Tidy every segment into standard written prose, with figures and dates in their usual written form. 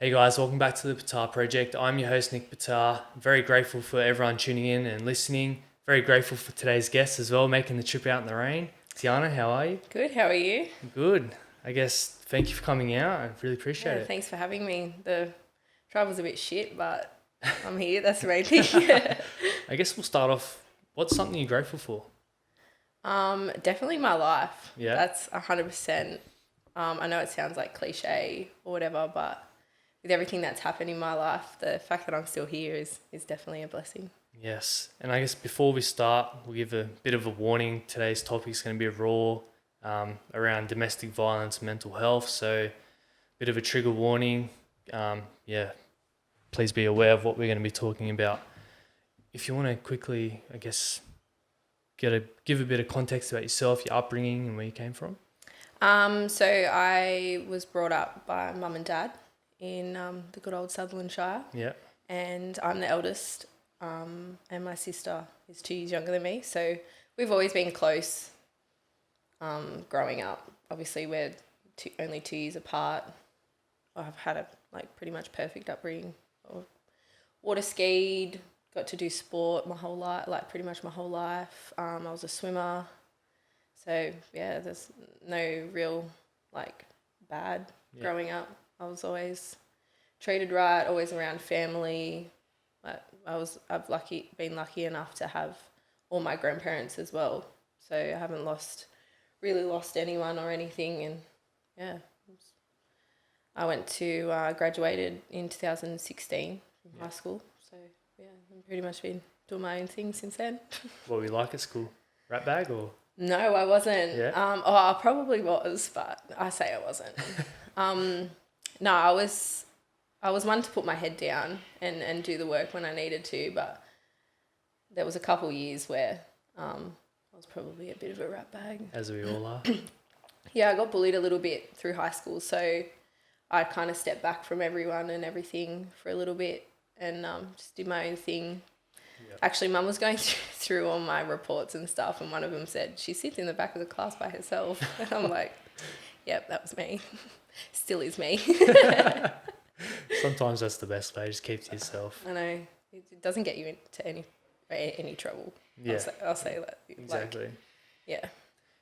Hey guys, welcome back to the Betar Project. I'm your host, Nick Betar. Very grateful for everyone tuning in and listening. Very grateful for today's guest as well, making the trip out in the rain. Tiarna, how are you? Good, how are you? Good. I guess thank you for coming out. I really appreciate Yeah, it. thanks for having me. The travel's a bit shit, but I'm here. That's the main thing. I guess we'll start off. What's something you're grateful for? Definitely my life. Yeah. That's 100%. I know it sounds like cliche or whatever, but with everything that's happened in my life, the fact that I'm still here is definitely a blessing. Yes. And I guess before we start, we'll give a bit of a warning. Today's topic is going to be raw around domestic violence and mental health. So, bit of a trigger warning. Yeah, please be aware of what we're going to be talking about. If you want to quickly, I guess, give a bit of context about yourself, your upbringing, and where you came from. So I was brought up by mum and dad in the good old Sutherland Shire, Yeah. and I'm the eldest, and my sister is 2 years younger than me. So we've always been close growing up. Obviously, we're only 2 years apart. I've had a pretty much perfect upbringing. Water skied, got to do sport my whole life, pretty much my whole life. I was a swimmer. So yeah, there's no real bad growing up. I was always treated right, always around family. Been lucky enough to have all my grandparents as well. So I haven't really lost anyone or anything. And yeah, I went to graduated in 2016 from high school. So yeah, I've pretty much been doing my own thing since then. What were you like at school? Rat bag or? No, I wasn't. Yeah. I probably was, but I say I wasn't. No, I was one to put my head down and do the work when I needed to, but there was a couple years where I was probably a bit of a rat bag. As we all are. Yeah, I got bullied a little bit through high school, so I kind of stepped back from everyone and everything for a little bit and just did my own thing. Yep. Actually, Mum was going through all my reports and stuff, and one of them said, she sits in the back of the class by herself. And I'm like, yep, that was me. Still is me. Sometimes that's the best way, just keep to yourself. I know. It doesn't get you into any trouble. Yeah. I'll say that. Exactly. Yeah.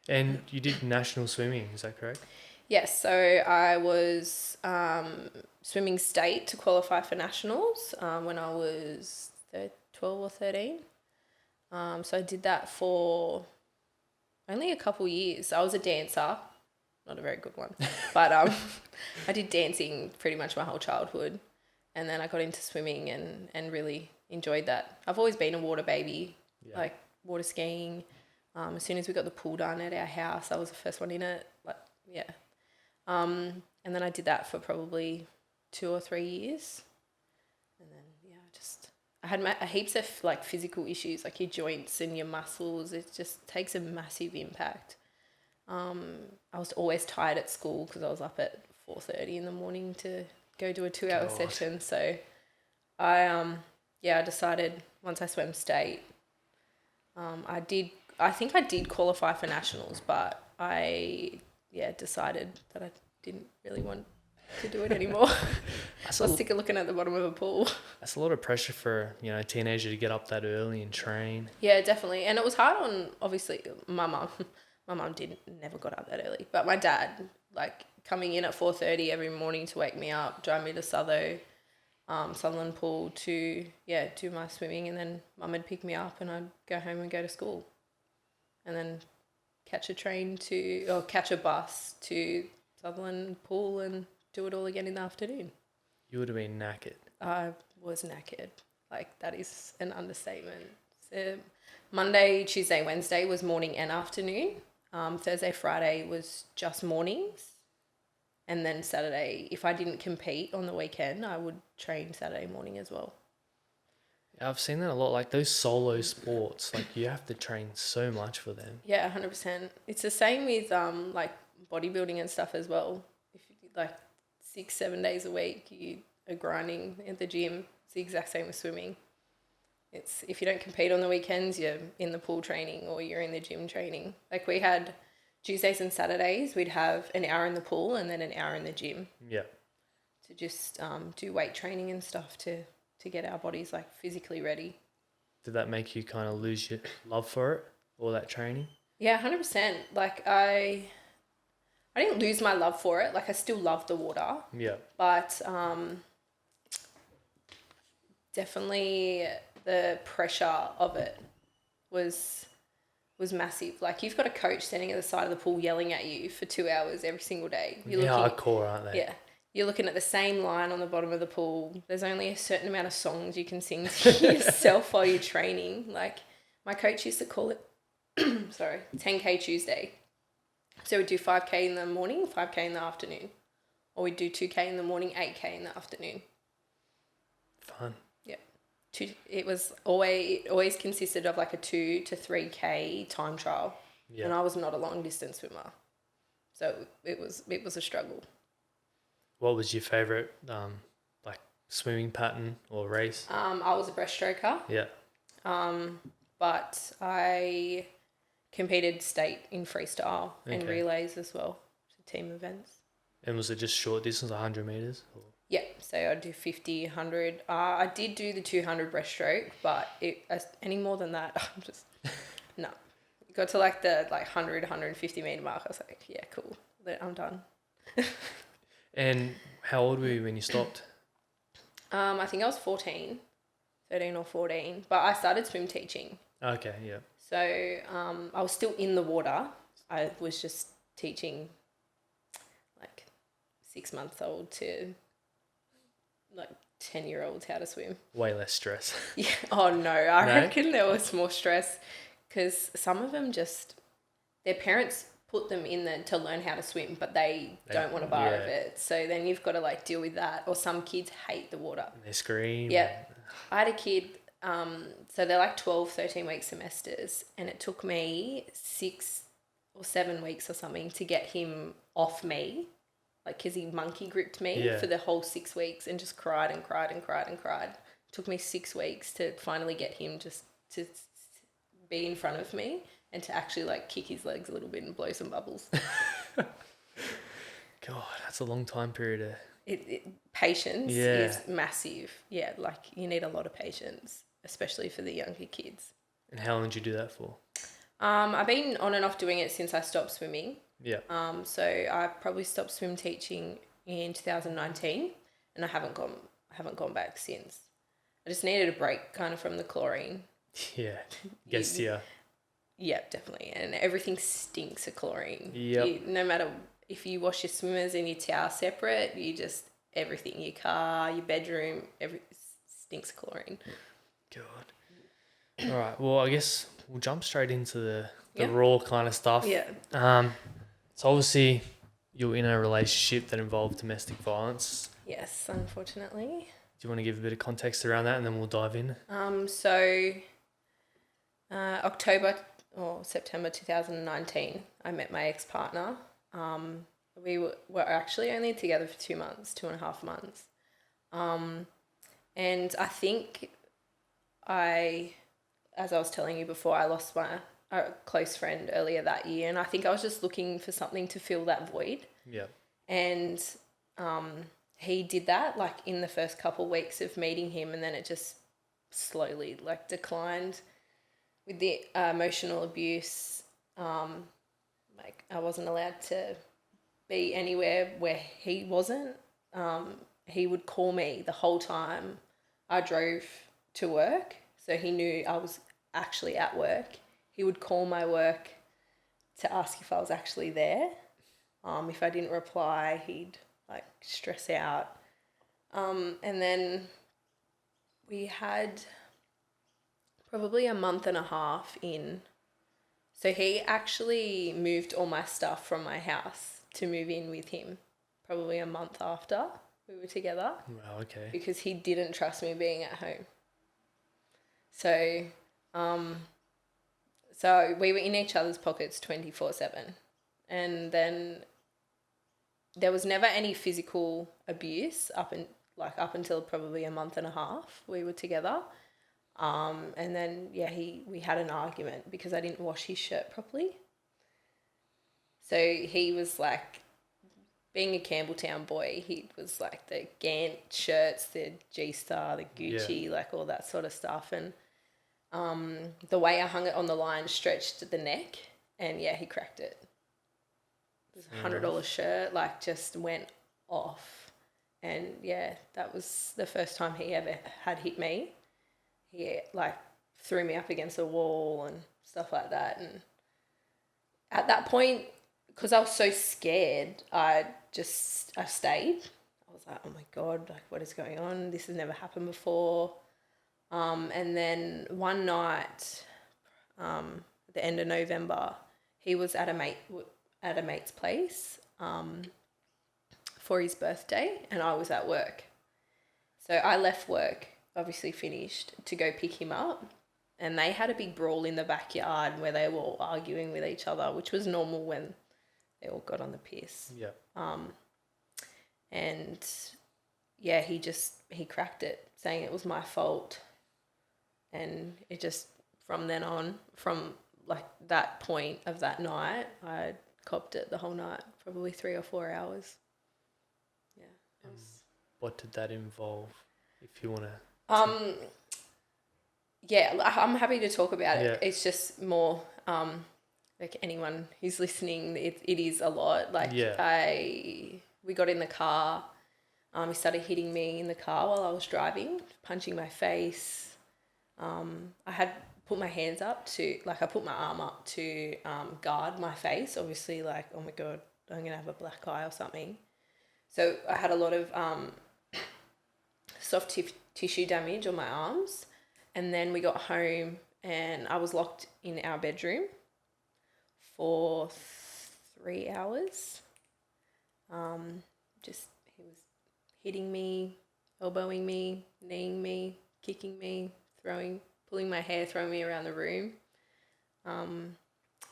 And you did national swimming, is that correct? Yes, so I was swimming state to qualify for nationals when I was 12 or 13. So I did that for only a couple years. I was a dancer, not a very good one, but I did dancing pretty much my whole childhood. And then I got into swimming and really enjoyed that. I've always been a water baby, water skiing. As soon as we got the pool done at our house, I was the first one in it. And then I did that for probably 2 or 3 years. And then, I had heaps of physical issues, like your joints and your muscles. It just takes a massive impact. I was always tired at school because I was up at 4:30 in the morning to go do a 2-hour session. So I decided once I swam state, I think I did qualify for nationals, but I decided that I didn't really want to do it anymore. I was sick of looking at the bottom of a pool. That's a lot of pressure for, a teenager to get up that early and train. Yeah, definitely. And it was hard on, obviously, my mum. My mum never got up that early. But my dad, coming in at 4:30 every morning to wake me up, drive me to Sutherland Pool to, do my swimming. And then Mum would pick me up and I'd go home and go to school. And then catch a bus to Sutherland Pool and do it all again in the afternoon. You would have been knackered. I was knackered. That is an understatement. So Monday, Tuesday, Wednesday was morning and afternoon. Thursday, Friday was just mornings. And then Saturday, if I didn't compete on the weekend, I would train Saturday morning as well. I've seen that a lot, those solo sports, you have to train so much for them. Yeah, 100%. It's the same with bodybuilding and stuff as well. If you did 6-7 days a week, you are grinding at the gym. It's the exact same with swimming. It's if you don't compete on the weekends, you're in the pool training or you're in the gym training. We had Tuesdays and Saturdays, we'd have an hour in the pool and then an hour in the gym. Yeah. to just do weight training and stuff to get our bodies like physically ready. Did that make you kind of lose your love for it, all that training? Yeah, 100%. Like I didn't lose my love for it. Like I still love the water. Yeah. But definitely the pressure of it was massive. Like you've got a coach standing at the side of the pool yelling at you for 2 hours every single day. Hardcore, aren't they? Yeah. You're looking at the same line on the bottom of the pool. There's only a certain amount of songs you can sing to yourself while you're training. Like my coach used to call it, 10K Tuesday. So we'd do 5K in the morning, 5K in the afternoon. Or we'd do 2K in the morning, 8K in the afternoon. Fun. Yeah. It always consisted of like a 2 to 3K time trial. Yeah. And I was not a long distance swimmer. So it was a struggle. What was your favourite like swimming pattern or race? I was a breaststroker. Yeah. But I competed state in freestyle and relays as well, so team events. And was it just short distance, 100 metres? Or? Yeah, so I'd do 50, 100. I did do the 200 breaststroke, but any more than that, I'm just, no. Got to like the 100, 150 metre mark. I was like, yeah, cool. I'm done. And how old were you when you stopped? I think I was 13 or 14, but I started swim teaching. Okay, yeah. So I was still in the water. I was just teaching like 6-month-old to like 10-year-olds how to swim. Way less stress. Yeah. Oh no, I reckon there was more stress because some of them their parents put them in there to learn how to swim, but they don't want a bar of it. So then you've got to like deal with that. Or some kids hate the water. They scream. Yeah. I had a kid, so they're like 12, 13-week semesters, and it took me 6 or 7 weeks or something to get him off me, like because he monkey gripped me for the whole 6 weeks and just cried and cried and cried and cried. It took me 6 weeks to finally get him just to be in front of me and to actually like kick his legs a little bit and blow some bubbles. God, that's a long time period. Patience is massive. Yeah, like you need a lot of patience, especially for the younger kids. And how long did you do that for? I've been on and off doing it since I stopped swimming. Yeah. So I probably stopped swim teaching in 2019, and I haven't gone back since. I just needed a break kind of from the chlorine. Yeah. Yes, yeah. Yeah, definitely. And everything stinks of chlorine. Yep. No matter if you wash your swimmers and your towel separate, everything, your car, your bedroom, stinks of chlorine. God. All right. Well, I guess we'll jump straight into the raw kind of stuff. Yeah. So obviously you're in a relationship that involved domestic violence. Yes, unfortunately. Do you want to give a bit of context around that and then we'll dive in? So October or September 2019, I met my ex-partner. We were actually only together for 2 months, 2.5 months. And I think as I was telling you before, I lost my close friend earlier that year. And I think I was just looking for something to fill that void. Yeah. And he did that like in the first couple of weeks of meeting him, and then it just slowly like declined with the emotional abuse. Like I wasn't allowed to be anywhere where he wasn't. He would call me the whole time I drove to work, so he knew I was actually at work. He would call my work to ask if I was actually there. If I didn't reply, he'd like stress out. And then we had probably a month and a half in. So he actually moved all my stuff from my house to move in with him probably a month after we were together. Wow, okay. Because he didn't trust me being at home. So, so we were in each other's pockets 24/7. And then there was never any physical abuse up until probably a month and a half we were together. And then we had an argument because I didn't wash his shirt properly. So he was like being a Campbelltown boy, he was like the Gant shirts, the G-Star, the Gucci, like all that sort of stuff. And the way I hung it on the line stretched the neck, and yeah, he cracked it. It was $100 shirt, like just went off. And yeah, that was the first time he ever had hit me. He like threw me up against a wall and stuff like that. And at that point, because I was so scared, I stayed. I was like, oh my God, like what is going on? This has never happened before. And then one night, at the end of November, he was at a mate's place for his birthday, and I was at work. So I left work, obviously finished, to go pick him up. And they had a big brawl in the backyard where they were all arguing with each other, which was normal when they all got on the piss. Yeah. And yeah, he cracked it, saying it was my fault. And it just, from then on, from like that point of that night, I copped it the whole night, probably 3 or 4 hours. Yeah. What did that involve, if you want to? Yeah, I'm happy to talk about it. It's just more, like anyone who's listening, it is a lot. Like we got in the car, he started hitting me in the car while I was driving, punching my face. I had put my hands up to, like I put my arm up to guard my face, obviously like, oh my God, I'm going to have a black eye or something. So I had a lot of soft tissue damage on my arms. And then we got home and I was locked in our bedroom for 3 hours. He was hitting me, elbowing me, kneeing me, kicking me, pulling my hair, throwing me around the room.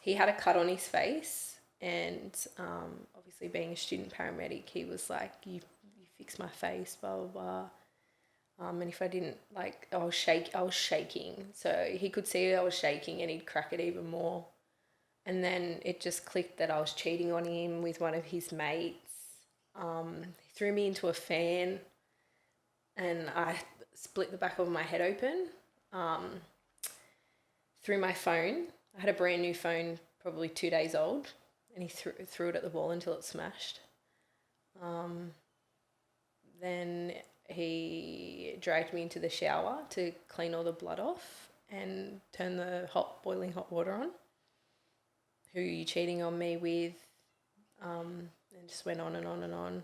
He had a cut on his face, and obviously being a student paramedic, he was like, you fix my face, blah, blah, blah. And if I didn't, like, I was shaking. So he could see I was shaking and he'd crack it even more. And then it just clicked that I was cheating on him with one of his mates. He threw me into a fan and I split the back of my head open. Threw my phone. I had a brand new phone, probably 2 days old, and he threw it at the wall until it smashed. Then he dragged me into the shower to clean all the blood off and turn the boiling hot water on. Who are you cheating on me with? And just went on and on and on.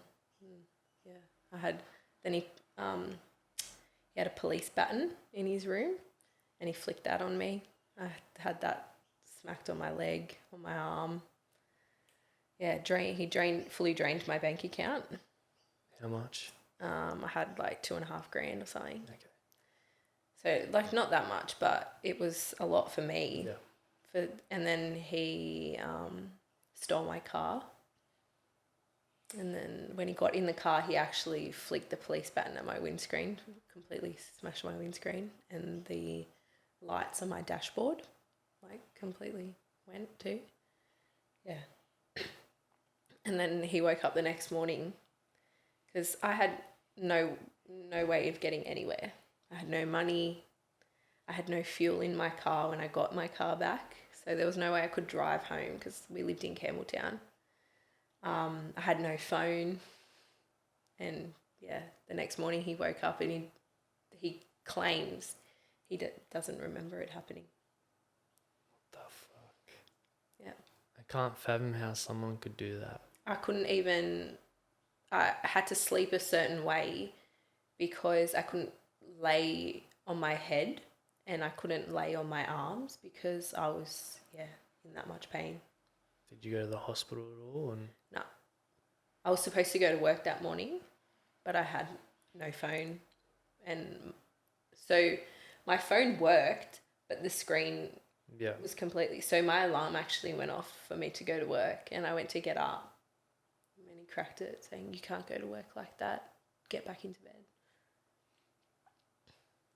And he had a police baton in his room and he flicked that on me. I had that smacked on my leg, on my arm. Yeah, he fully drained my bank account. How much? I had like $2,500 or something. Okay. So like not that much, but it was a lot for me. Yeah. And then he stole my car. And then when he got in the car, he actually flicked the police baton at my windscreen, completely smashed my windscreen, and the lights on my dashboard like completely went too. Yeah. And then he woke up the next morning because I had no way of getting anywhere. I had no money. I had no fuel in my car when I got my car back. So there was no way I could drive home because we lived in Campbelltown. I had no phone. And yeah, the next morning he woke up and he claims he doesn't remember it happening. What the fuck? Yeah. I can't fathom how someone could do that. I couldn't even... I had to sleep a certain way because I couldn't lay on my head and I couldn't lay on my arms because I was, in that much pain. Did you go to the hospital at all? No. I was supposed to go to work that morning, but I had no phone. And so my phone worked, but the screen was completely... So my alarm actually went off for me to go to work and I went to get up. And he cracked it, saying, you can't go to work like that. Get back into bed.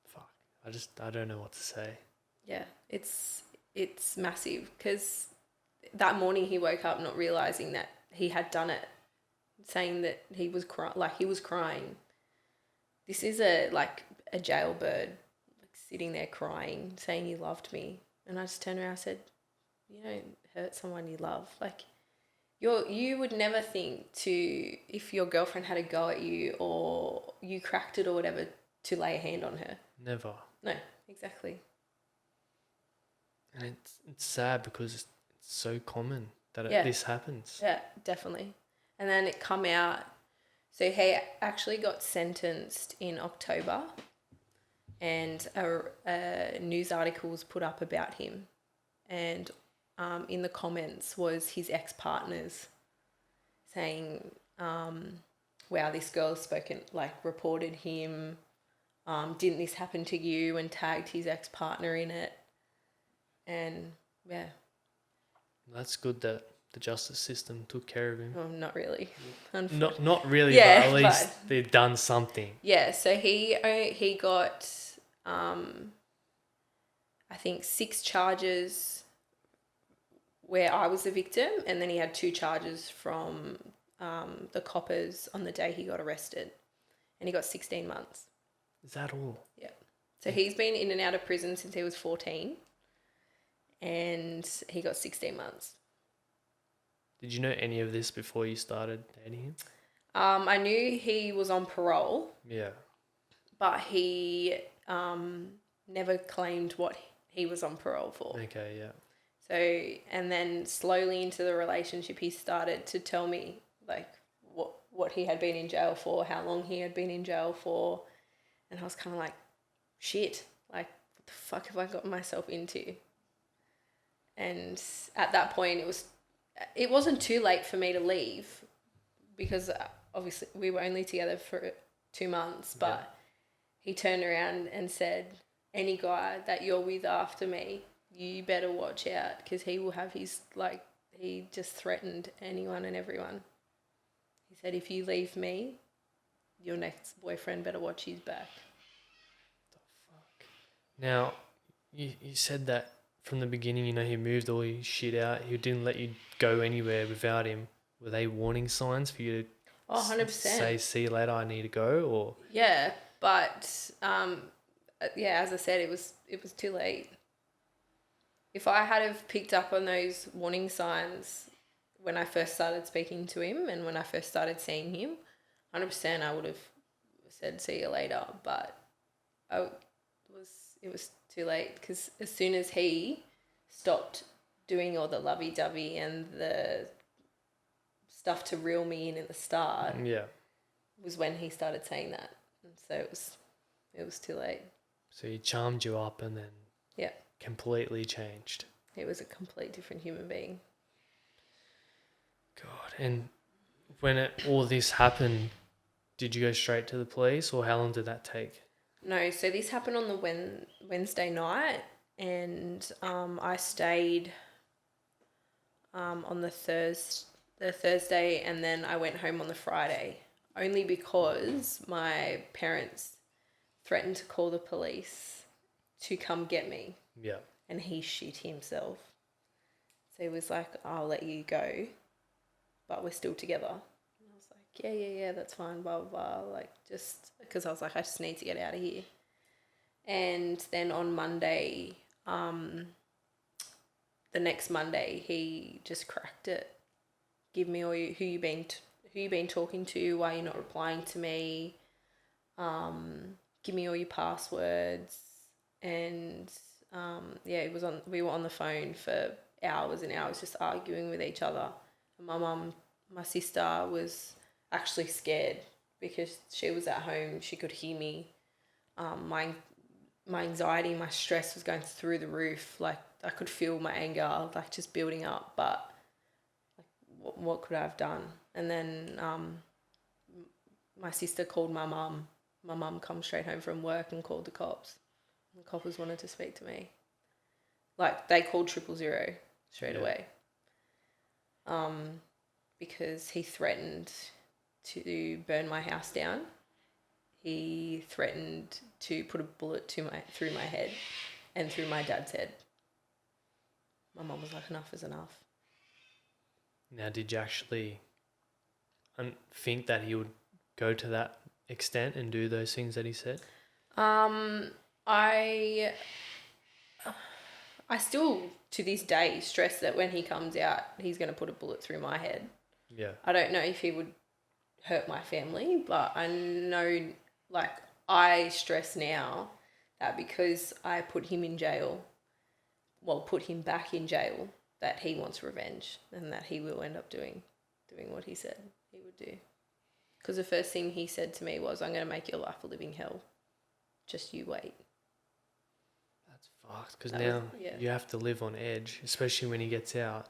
Fuck. I don't know what to say. Yeah, it's massive because that morning he woke up not realising that he had done it saying that he was crying. This is a jailbird, like sitting there crying, saying he loved me, and I just turned around and said, "You don't hurt someone you love. Like, you would never think to, if your girlfriend had a go at you or you cracked it or whatever, to lay a hand on her. Never. No, exactly. And it's sad because it's so common that this happens. Yeah, definitely. And then it come out. So he actually got sentenced in October, and a news article was put up about him, and in the comments was his ex-partners saying, wow, this girl's reported him, didn't this happen to you, and tagged his ex-partner in it. And yeah. That's good that the justice system took care of him. Oh, not really. Not really, Yeah, but at least they've done something. Yeah, so he got, I think, 6 charges where I was the victim, and then he had 2 charges from the coppers on the day he got arrested, and he got 16 months. Is that all? Yeah. So he's been in and out of prison since he was 14, and he got 16 months. Did you know any of this before you started dating him? I knew he was on parole. Yeah. But he never claimed what he was on parole for. Okay, yeah. So, and then slowly into the relationship, he started to tell me like what he had been in jail for, how long he had been in jail for, and I was kind of like, shit, like what the fuck have I gotten myself into? And at that point, it wasn't too late for me to leave, because obviously we were only together for 2 months, but he turned around and said, any guy that you're with after me, you better watch out, because he will have his, he just threatened anyone and everyone. He said, if you leave me, your next boyfriend better watch his back. The fuck? Now, you said that from the beginning, he moved all his shit out. He didn't let you go anywhere without him. Were they warning signs for you to 100%. say, see you later, I need to go? Or yeah, but as I said, it was too late. If I had have picked up on those warning signs when I first started speaking to him and when I first started seeing him, 100% I would have said see you later. But it was too late, because as soon as he stopped doing all the lovey-dovey and the stuff to reel me in at the start, was when he started saying that. And so it was too late. So he charmed you up and then completely changed. He was a complete different human being. God. And when all this happened, did you go straight to the police, or how long did that take? No, so this happened on the Wednesday night, and I stayed on the Thursday, and then I went home on the Friday, only because my parents threatened to call the police to come get me. Yeah. And he shit himself. So he was like, I'll let you go, but we're still together. And I was like, yeah, that's fine, blah, blah, blah. Just because I was like, I just need to get out of here. And then on Monday, the next Monday, he just cracked it. Give me all who you been talking to, why you're not replying to me, give me all your passwords. And we were on the phone for hours and hours just arguing with each other. And my sister was actually scared because she was at home, she could hear me. My anxiety, my stress was going through the roof. Like, I could feel my anger just building up, but what could I have done? And then my sister called my mum. My mum come straight home from work and called the cops. The coppers wanted to speak to me. They called 000 straight away. Because he threatened to burn my house down. He threatened to put a bullet through my head and through my dad's head. My mum was like, enough is enough. Now, did you actually think that he would go to that extent and do those things that he said? I still to this day stress that when he comes out, he's going to put a bullet through my head. Yeah. I don't know if he would hurt my family, but I know, like, I stress now that because I put him in jail, put him back in jail, that he wants revenge and that he will end up doing what he said he would do. Because the first thing he said to me was, I'm going to make your life a living hell. Just you wait. That's fucked. Because now you have to live on edge, especially when he gets out,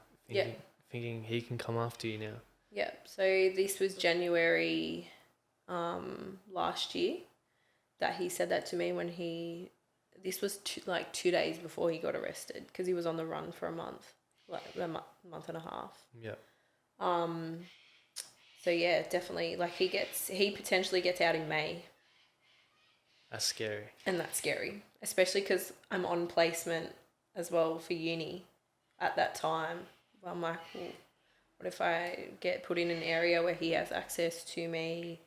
thinking he can come after you now. Yeah. So this was January last year that he said that to me this was 2 days before he got arrested because he was on the run for a month, like a month and a half. Yeah. So yeah, definitely, like he potentially gets out in May. That's scary. And that's scary, especially because I'm on placement as well for uni at that time. I'm like, well, what if I get put in an area where he has access to me,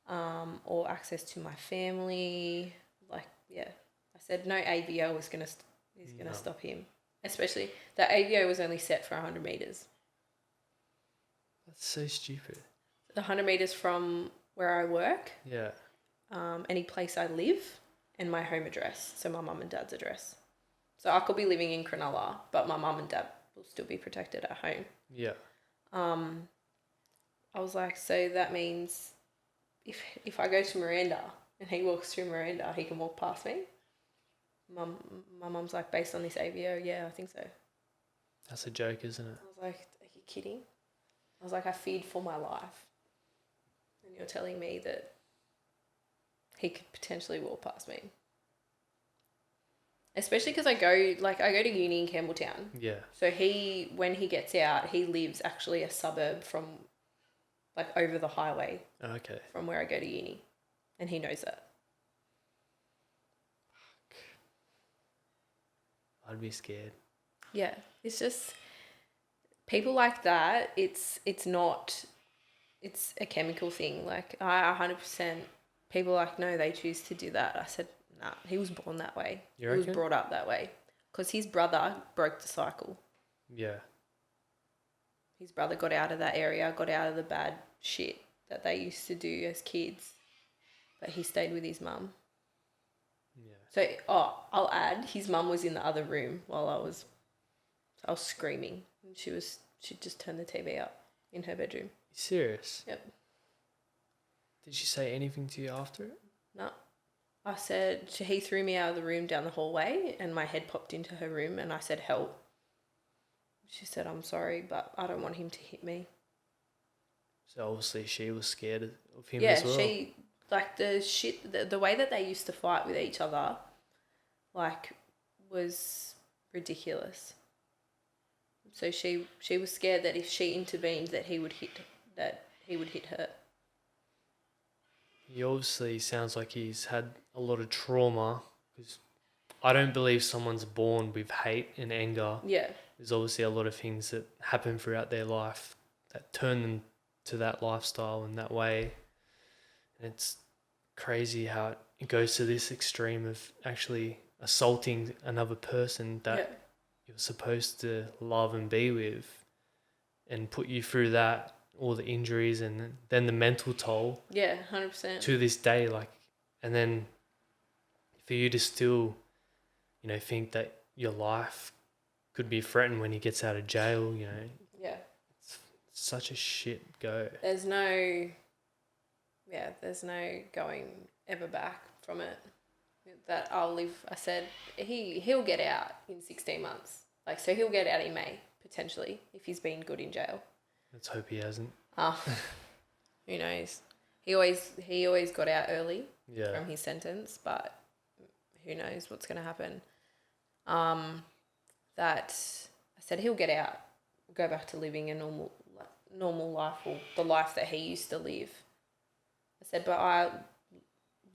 or access to my family? Like, yeah, I said no AVO is gonna stop him. Especially the AVO was only set for 100 meters. That's so stupid. 100 meters from where I work. Yeah. Any place I live, and my home address, so my mum and dad's address. So I could be living in Cronulla, but my mum and dad will still be protected at home. Yeah. I was like, so that means if I go to Miranda and he walks through Miranda, he can walk past me? My mum's like, based on this AVO, yeah, I think so. That's a joke, isn't it? I was like, are you kidding? I was like, I feared for my life. And you're telling me that he could potentially walk past me. Especially because I go to uni in Campbelltown. Yeah. So when he gets out, he lives actually a suburb from, like, over the highway. Okay. From where I go to uni. And he knows that. I'd be scared. Yeah. It's just, people like that, it's a chemical thing. Like, I 100%, people are like, no, they choose to do that. I said, nah, he was born that way. You reckon? reckon? He was brought up that way. Because his brother broke the cycle. Yeah. His brother got out of that area, got out of the bad shit that they used to do as kids. But he stayed with his mum. Yeah. So, I'll add, his mum was in the other room while I was screaming. And she just turned the TV up in her bedroom. You serious? Yep. Did she say anything to you after it? No. I said, he threw me out of the room down the hallway and my head popped into her room and I said, help. She said, I'm sorry, but I don't want him to hit me. So obviously she was scared of him as well. Yeah, she, like, the way that they used to fight with each other, like, was ridiculous. So she was scared that if she intervened that he would hit her. He obviously sounds like he's had a lot of trauma, because I don't believe someone's born with hate and anger. Yeah. There's obviously a lot of things that happen throughout their life that turn them to that lifestyle in that way. And it's crazy how it goes to this extreme of actually assaulting another person that you're supposed to love and be with, and put you through that, all the injuries and then the mental toll. Yeah, 100%. To this day, like, and then for you to still, think that your life could be threatened when he gets out of jail, Yeah. It's such a shit go. There's no going ever back from it. That I'll live, I said, he'll get out in 16 months. Like, so he'll get out in May, potentially, if he's been good in jail. Let's hope he hasn't. Who knows? He always got out early from his sentence, but who knows what's going to happen. That I said he'll get out, go back to living a normal life, or the life that he used to live. I said, but I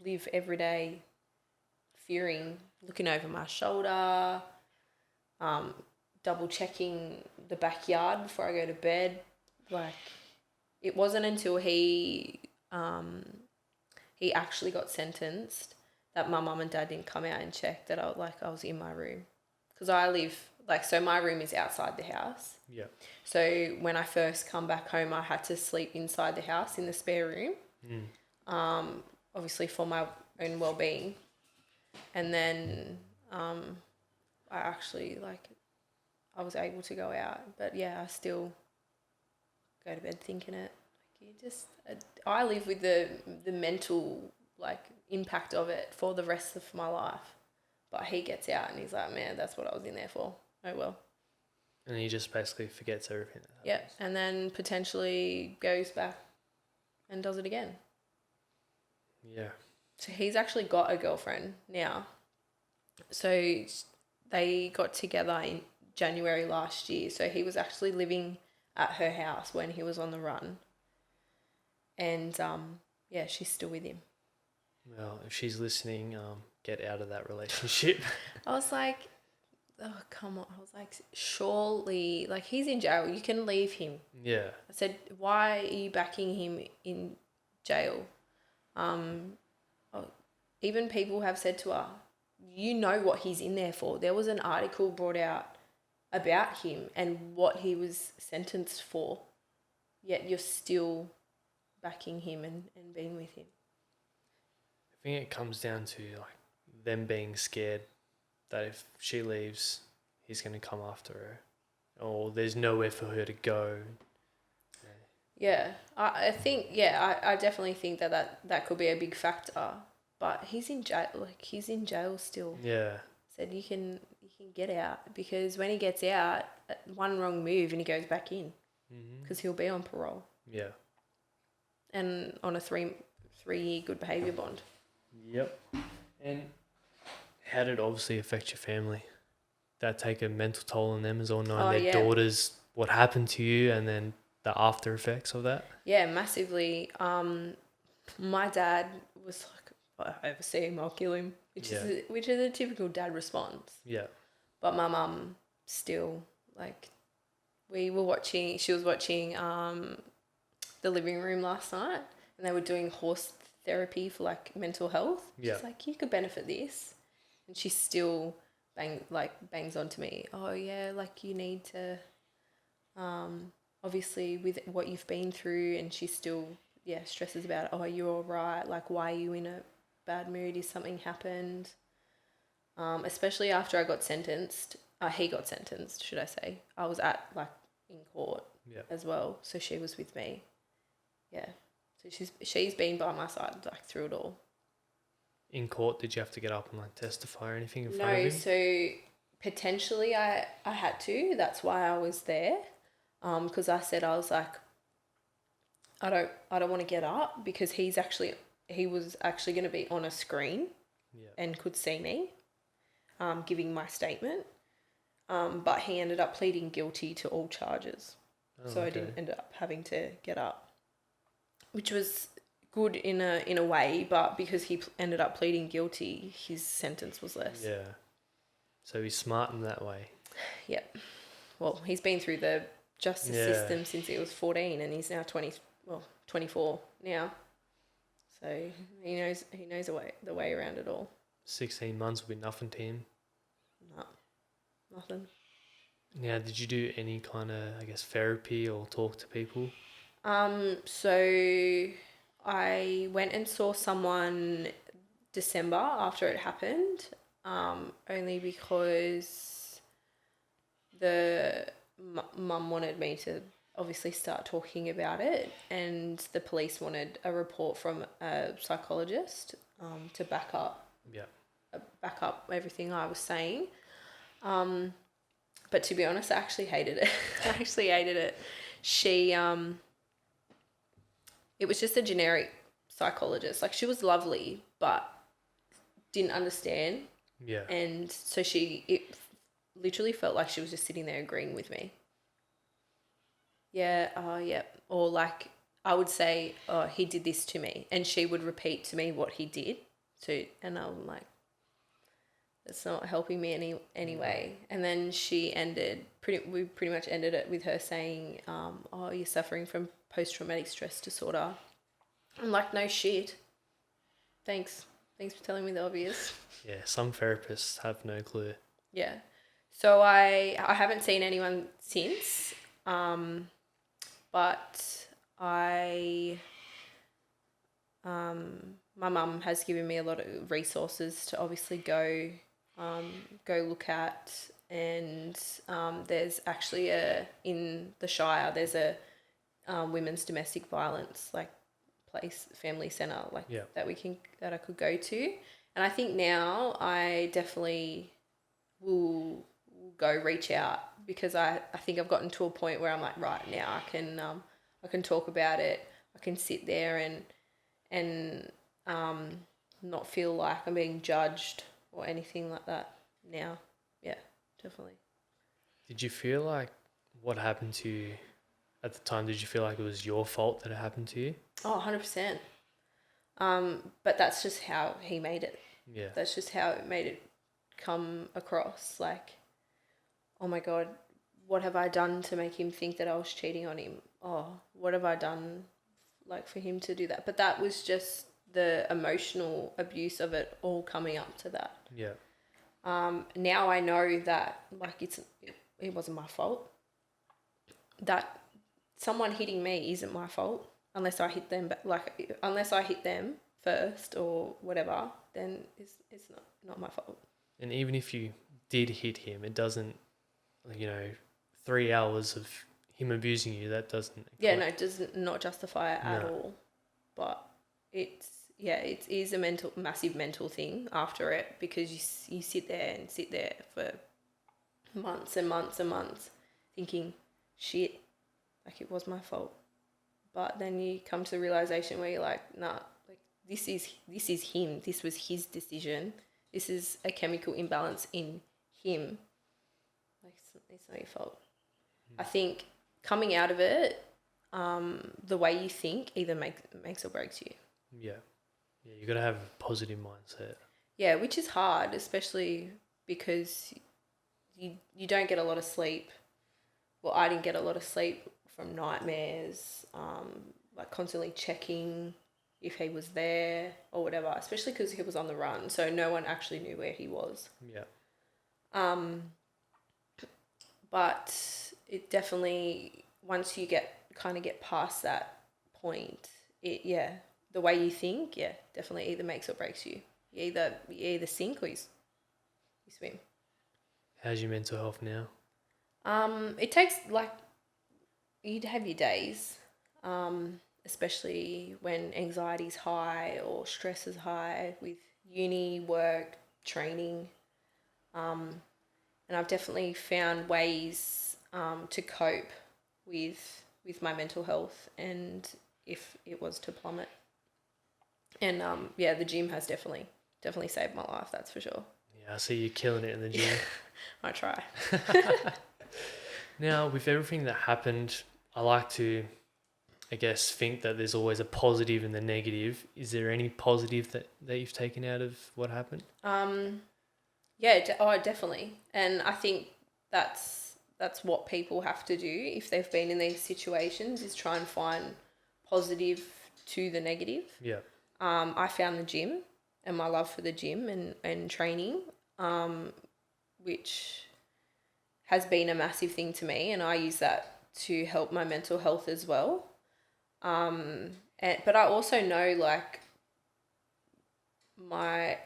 live every day fearing, looking over my shoulder, double checking the backyard before I go to bed. Like, it wasn't until he actually got sentenced that my mum and dad didn't come out and check that I was in my room, because I live so my room is outside the house. Yeah. So when I first come back home, I had to sleep inside the house in the spare room. Obviously for my own well-being. And then I actually I was able to go out, but yeah, I still go to bed thinking it. I live with the mental impact of it for the rest of my life. But he gets out and he's like, man, that's what I was in there for. Oh well. And he just basically forgets everything that Yeah, happens. and then potentially goes back and does it again. Yeah. So he's actually got a girlfriend now. So they got together in January last year. So he was actually living at her house when he was on the run. And yeah, she's still with him. Well, if she's listening, get out of that relationship. I was like, oh, come on. I was like, surely, he's in jail. You can leave him. Yeah. I said, why are you backing him in jail? Even people have said to her, you know what he's in there for. There was an article brought out about him and what he was sentenced for, yet you're still backing him and being with him. I think it comes down to them being scared that if she leaves, he's going to come after her, or there's nowhere for her to go. Yeah, I think, yeah, I definitely think that could be a big factor. But he's in jail. He's in jail still. Yeah. Said you can get out, because when he gets out, one wrong move and he goes back in, because he'll be on parole. Yeah. And on a 3-year good behaviour bond. Yep. And how did it obviously affect your family? That take a mental toll on them as well, knowing their daughters, what happened to you, and then the after effects of that? Yeah, massively. My dad was like, if I ever see him, I'll kill him, which is a typical dad response. Yeah. But my mum still, she was watching the living room last night, and they were doing horse therapy for mental health. Yeah. She's like, you could benefit this. And she still bangs onto me. Oh yeah, you need to, obviously with what you've been through, and she still, stresses about it. Oh, you're all right. Why are you in a bad mood? Is something happened? Especially after I got sentenced. He got sentenced, should I say. I was at in court as well. So she was with me. Yeah. So she's been by my side through it all. In court, did you have to get up and testify or anything in front of him? No, so potentially I had to. That's why I was there. Because I said, I was like, I don't want to get up, because he was actually going to be on a screen and could see me giving my statement. But he ended up pleading guilty to all charges. So I didn't end up having to get up, which was good in a way, but because he ended up pleading guilty, his sentence was less. Yeah. So he's smart in that way. Yep. Well, he's been through the justice system since he was 14, and he's now 24 now. So he knows the way around it all. 16 months will be nothing to him. No, nothing. Now, did you do any kind of, therapy or talk to people? So I went and saw someone December after it happened, only because the mum wanted me to obviously start talking about it, and the police wanted a report from a psychologist to back up everything I was saying. But to be honest, I actually hated it. She it was just a generic psychologist. She was lovely, but didn't understand. Yeah. And so it literally felt like she was just sitting there agreeing with me. Yeah, or I would say, oh, he did this to me, and she would repeat to me what he did. And I'm like, that's not helping me anyway. And then we pretty much ended it with her saying, oh, you're suffering from post-traumatic stress disorder. I'm like, no shit. Thanks for telling me the obvious. Yeah, some therapists have no clue. Yeah. So I haven't seen anyone since, but my mum has given me a lot of resources to obviously go look at, and there's actually in the Shire there's a women's domestic violence family centre that I could go to, and I think now I definitely will go reach out, because I think I've gotten to a point where I'm like, right, now I can talk about it. I can sit there and not feel like I'm being judged or anything like that now. Yeah, definitely. Did you feel like what happened to you at the time, did you feel like it was your fault that it happened to you? Oh, 100%. But that's just how he made it. Yeah. That's just how it made it come across. Like, oh my God, what have I done to make him think that I was cheating on him? Oh, what have I done like for him to do that? But that was just the emotional abuse of it all coming up to that. Yeah. Now I know that like it wasn't my fault. That someone hitting me isn't my fault unless I hit them. Unless I hit them first or whatever, then it's not my fault. And even if you did hit him, it doesn't, 3 hours of him abusing you, that doesn't. Yeah, no, it does not justify it at all. But it is a massive mental thing after it, because you sit there for months and months and months thinking, shit, like it was my fault. But then you come to the realization where you're like, nah, like this is him. This was his decision. This is a chemical imbalance in him. Like it's not your fault. I think coming out of it, the way you think either makes or breaks you. Yeah. Yeah, you got to have a positive mindset. Yeah, which is hard, especially because you don't get a lot of sleep. Well, I didn't get a lot of sleep from nightmares, like constantly checking if he was there or whatever, especially because he was on the run, so no one actually knew where he was. Yeah. But it definitely, once you get past that point, the way you think, definitely either makes or breaks you. You either sink or you swim. How's your mental health now? It takes you'd have your days, especially when anxiety's high or stress is high with uni, work, training. And I've definitely found ways to cope with my mental health, and if it was to plummet. And the gym has definitely saved my life, that's for sure. Yeah, I see you killing it in the gym. I try. Now, with everything that happened, I like to, I guess, think that there's always a positive and the negative. Is there any positive that you've taken out of what happened? Definitely. And I think that's what people have to do if they've been in these situations, is try and find positive to the negative. Yeah. I found the gym and my love for the gym and training, which has been a massive thing to me, and I use that to help my mental health as well. But I also know like my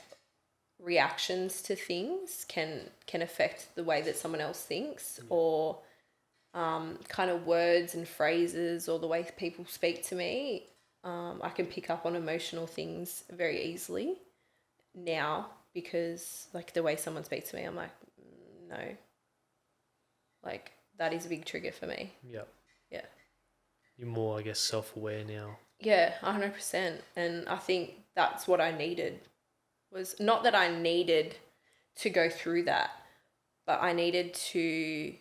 reactions to things can affect the way that someone else thinks, or kind of words and phrases, or the way people speak to me. I can pick up on emotional things very easily now, because like the way someone speaks to me, I'm like, no, like that is a big trigger for me. Yeah. Yeah. You're more, I guess, self-aware now. Yeah, 100%. And I think that's what I needed. Was not that I needed to go through that, but I needed to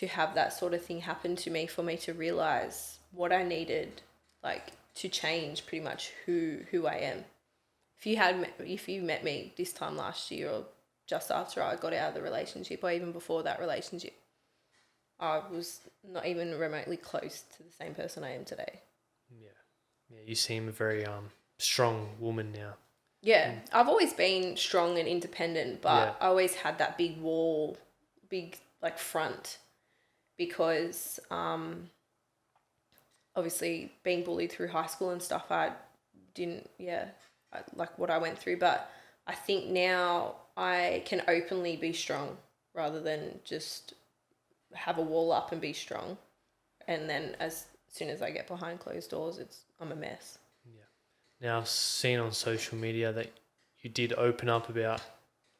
have that sort of thing happen to me for me to realize what I needed, like to change pretty much who I am. If you met me this time last year, or just after I got out of the relationship, or even before that relationship, I was not even remotely close to the same person I am today. Yeah. Yeah, you seem a very strong woman now. Yeah, I've always been strong and independent, but Yeah. I always had that big wall, big like front, because obviously being bullied through high school and stuff, I didn't, like what I went through. But I think now I can openly be strong rather than just have a wall up and be strong. And then as soon as I get behind closed doors, I'm a mess. Yeah. Now, I've seen on social media that you did open up about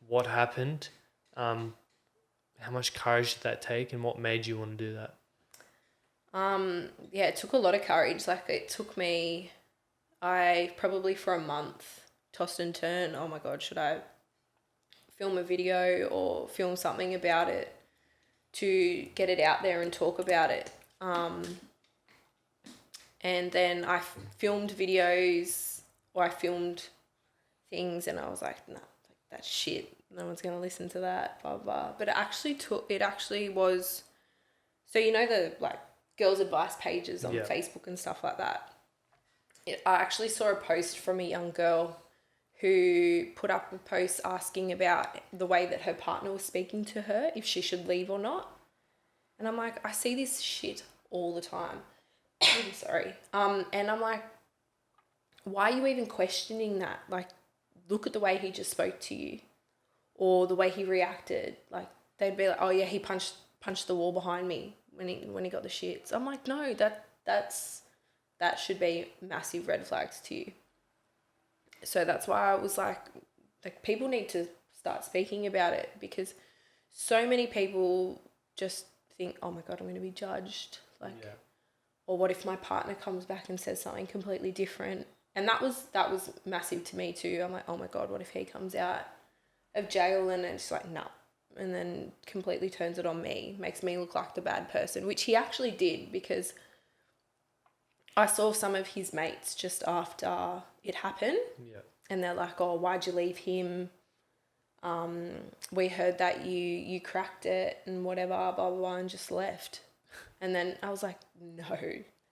what happened. How much courage did that take, and what made you want to do that? Yeah, it took a lot of courage. Like it took me, I probably for a month tossed and turned. Oh my God, should I film a video or film something about it to get it out there and talk about it? And then I filmed videos or I filmed things and I was like, nah, like, that's shit. No one's going to listen to that, blah, blah. But it actually was, so you know the like girls' advice pages on Yeah. Facebook and stuff like that. I actually saw a post from a young girl who put up a post asking about the way that her partner was speaking to her, if she should leave or not. And I'm like, I see this shit all the time. Sorry. And I'm like, why are you even questioning that? Like, look at the way he just spoke to you or the way he reacted. Like, they'd be like, oh yeah, he punched the wall behind me when he got the shits. I'm like, no, that should be massive red flags to you. So that's why I was like people need to start speaking about it, because so many people just think, oh my God, I'm going to be judged. Like, Yeah. or what if my partner comes back and says something completely different? And that was massive to me too. I'm like, oh my God, what if he comes out of jail and it's like, no. And then completely turns it on me, makes me look like the bad person, which he actually did, because I saw some of his mates just after it happened. Yeah. And they're like, oh, why'd you leave him? We heard that you cracked it and whatever, blah, blah, blah, and just left. And then I was like, no.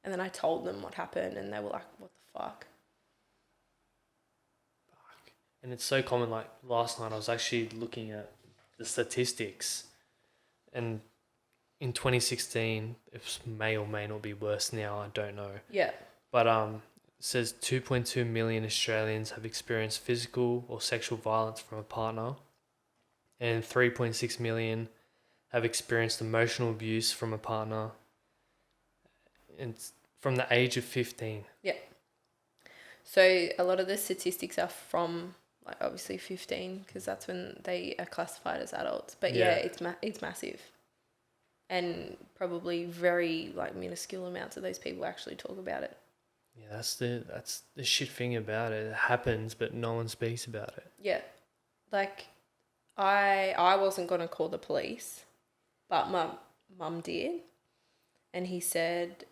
And then I told them what happened and they were like, what the fuck? And it's so common. Like last night, I was actually looking at the statistics, and in 2016, it may or may not be worse now. I don't know. Yeah. But it says 2.2 million Australians have experienced physical or sexual violence from a partner, and 3.6 million have experienced emotional abuse from a partner, and from the age of 15. Yeah. So a lot of the statistics are from like obviously 15, because that's when they are classified as adults. But yeah, it's massive. And probably very like minuscule amounts of those people actually talk about it. Yeah, that's the shit thing about it. It happens, but no one speaks about it. Yeah. Like I wasn't going to call the police, but my mum did. And he said,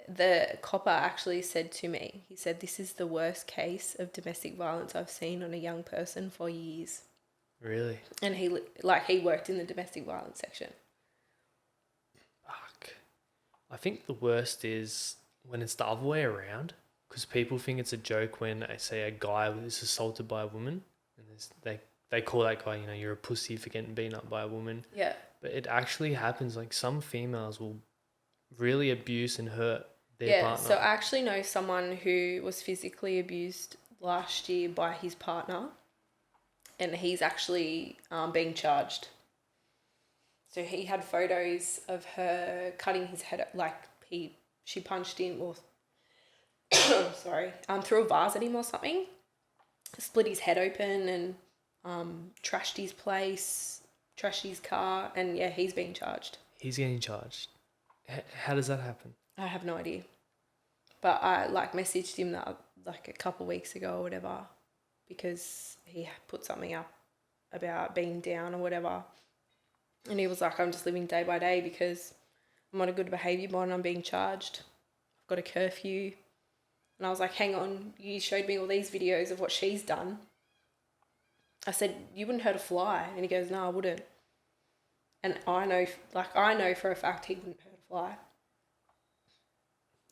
the copper actually said to me, he said, this is the worst case of domestic violence I've seen on a young person for years. Really? And he worked in the domestic violence section. Fuck. I think the worst is when it's the other way around, because people think it's a joke when I say a guy is assaulted by a woman, and they call that guy, you're a pussy for getting beaten up by a woman. Yeah. But it actually happens. Like some females will really abuse and hurt their partner. So I actually know someone who was physically abused last year by his partner, and he's actually being charged. So he had photos of her cutting his head, like she punched him or threw a vase at him or something, split his head open and trashed his place, trashed his car, and yeah, he's being charged. He's getting charged. How does that happen? I have no idea. But I messaged him that a couple of weeks ago or whatever, because he put something up about being down or whatever. And he was like, I'm just living day by day because I'm on a good behaviour bond, I'm being charged. I've got a curfew. And I was like, hang on, you showed me all these videos of what she's done. I said, you wouldn't hurt a fly. And he goes, no, I wouldn't. And I know for a fact he wouldn't hurt a fly.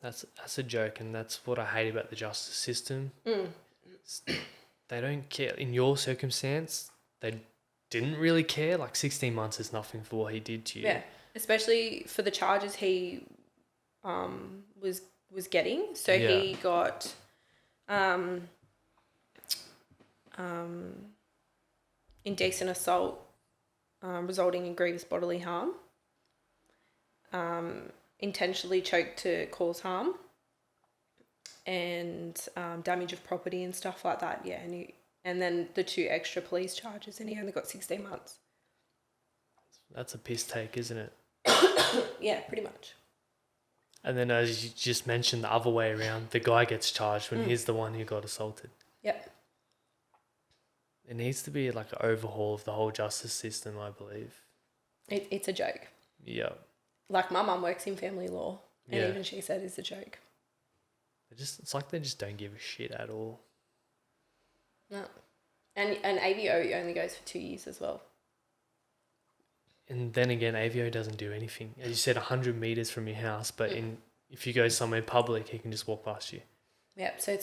That's a joke, and that's what I hate about the justice system. They don't care. In your circumstance, they didn't really care. Like 16 months is nothing for what he did to you. Yeah, especially for the charges he was getting. So Yeah. he got indecent assault resulting in grievous bodily harm, intentionally choked to cause harm, and damage of property and stuff like that. Yeah, and then the 2 extra police charges, and he only got 16 months. That's a piss take, isn't it? Yeah, pretty much. And then, as you just mentioned, the other way around, the guy gets charged when he's the one who got assaulted. Yep. It needs to be like an overhaul of the whole justice system, I believe. It's a joke. Yeah. Like, my mum works in family law, and Yeah. even she said it's a joke. It's like they just don't give a shit at all. No. And AVO only goes for 2 years as well. And then again, AVO doesn't do anything. As you said, 100 meters from your house, but if you go somewhere public, he can just walk past you. Yep, so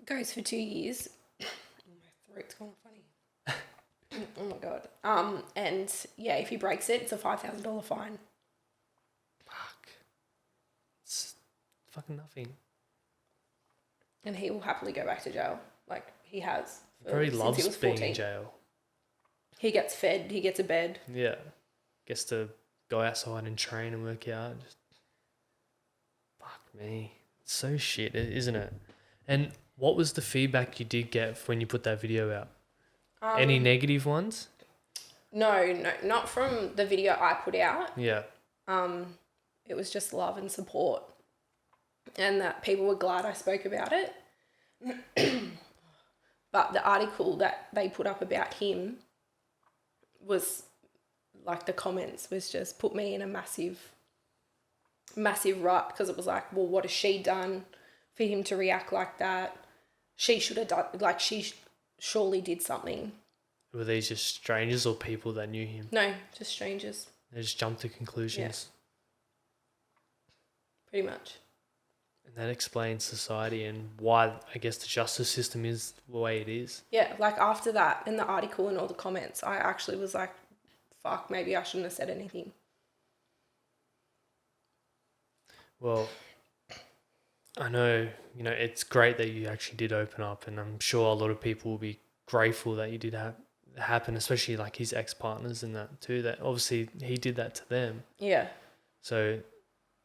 goes for 2 years. My throat's gone funny. Oh my God. And yeah, if he breaks it, it's a $5,000 fine. Fuck. It's fucking nothing. And he will happily go back to jail. Like, he has. He since loves he was being 14. in jail. He gets fed, he gets a bed. Yeah. Gets to go outside and train and work out. Just, fuck me. It's so shit, isn't it? And what was the feedback you did get when you put that video out? Any negative ones? No, not from the video I put out. Yeah. It was just love and support. And that people were glad I spoke about it. But the article that they put up about him was, like, the comments was just put me in a massive rut, because it was like, well, what has she done for him to react like that? She should have done, like, she surely did something. Were these just strangers or people that knew him? No, just strangers. They just jumped to conclusions. Yeah. Pretty much. And that explains society and why, I guess, the justice system is the way it is. Yeah, like, after that, in the article and all the comments, I actually was like, fuck, maybe I shouldn't have said anything. Well, I know, it's great that you actually did open up, and I'm sure a lot of people will be grateful that you did happen, especially like his ex-partners and that too, that obviously he did that to them. Yeah. So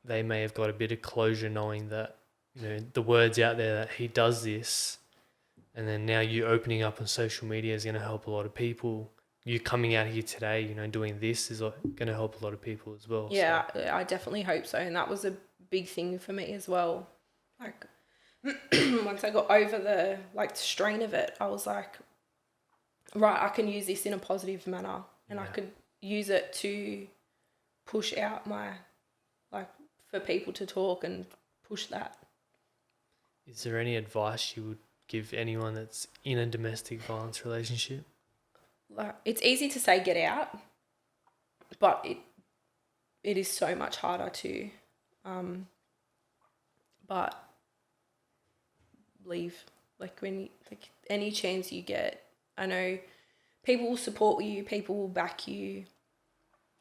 they may have got a bit of closure knowing that, the word's out there that he does this, and then now you opening up on social media is going to help a lot of people. You coming out here today, doing this is going to help a lot of people as well. Yeah, so. I definitely hope so. And that was a big thing for me as well. Like, once I got over the strain of it, I was like, right, I can use this in a positive manner, and I could use it to push out for people to talk and push that. Is there any advice you would give anyone that's in a domestic violence relationship? Like, it's easy to say get out, but it is so much harder to but leave. Like, any chance you get, I know people will support you, people will back you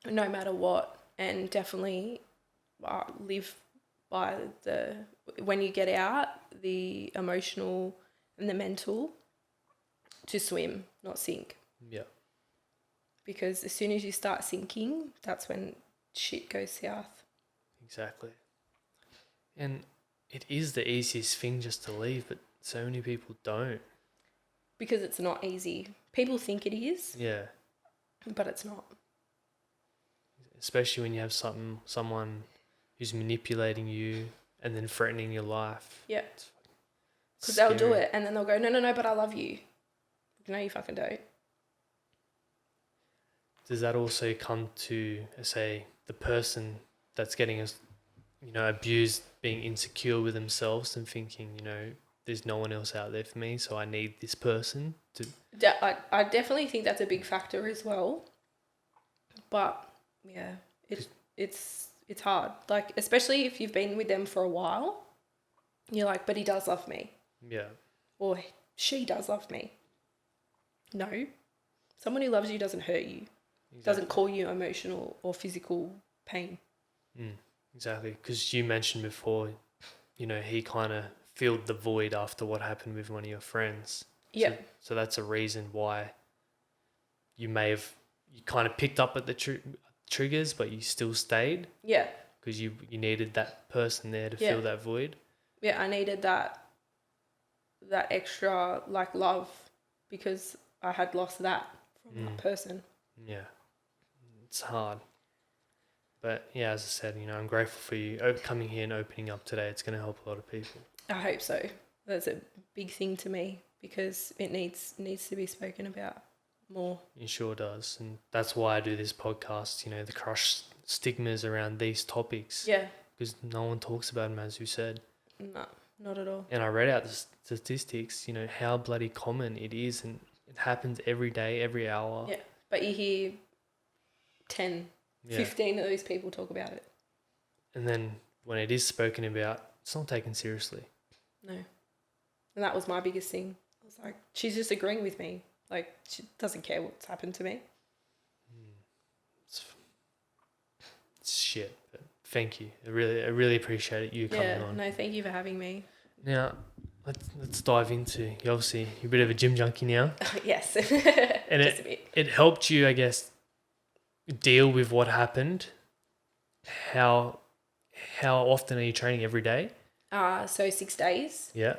no matter what, and definitely live by when you get out, the emotional and the mental, to swim, not sink. Yeah. Because as soon as you start sinking, that's when shit goes south. Exactly. And it is the easiest thing just to leave, but so many people don't. Because it's not easy. People think it is. Yeah. But it's not. Especially when you have someone who's manipulating you and then threatening your life. Yeah. Because they'll do it and then they'll go, no, but I love you. No, you fucking don't. Does that also come to, say, the person that's getting abused being insecure with themselves and thinking, there's no one else out there for me, so I need this person to... I definitely think that's a big factor as well. but yeah, it's hard. Like, especially if you've been with them for a while, you're like, but he does love me. Yeah. Or she does love me. No. Someone who loves you doesn't hurt you. Exactly. Doesn't cause you emotional or physical pain. Exactly. Because you mentioned before, you know, he kind of filled the void after what happened with one of your friends. Yeah. So that's a reason why you kind of picked up at the triggers, but you still stayed. Yeah. Because you needed that person there to fill that void. Yeah, I needed that extra like love because I had lost that from that person. Yeah, it's hard. But yeah, as I said, you know, I'm grateful for you coming here and opening up today. It's going to help a lot of people. I hope so. That's a big thing to me because it needs to be spoken about more. It sure does. And that's why I do this podcast, you know, the crush stigmas around these topics. Yeah. Because no one talks about them, as you said. No, not at all. And I read out the statistics, you know, how bloody common it is, and it happens every day, every hour. Yeah, but you hear 10, 15 of those people talk about it. And then when it is spoken about, it's not taken seriously. No. And that was my biggest thing. I was like, she's just agreeing with me. Like, she doesn't care what's happened to me. It's shit, but thank you. I really appreciate you coming on. No, thank you for having me. Now, let's dive into, you're a bit of a gym junkie now. Yes. And just a bit. It helped you, I guess, deal with what happened. How often are you training every day? So 6 days. Yeah.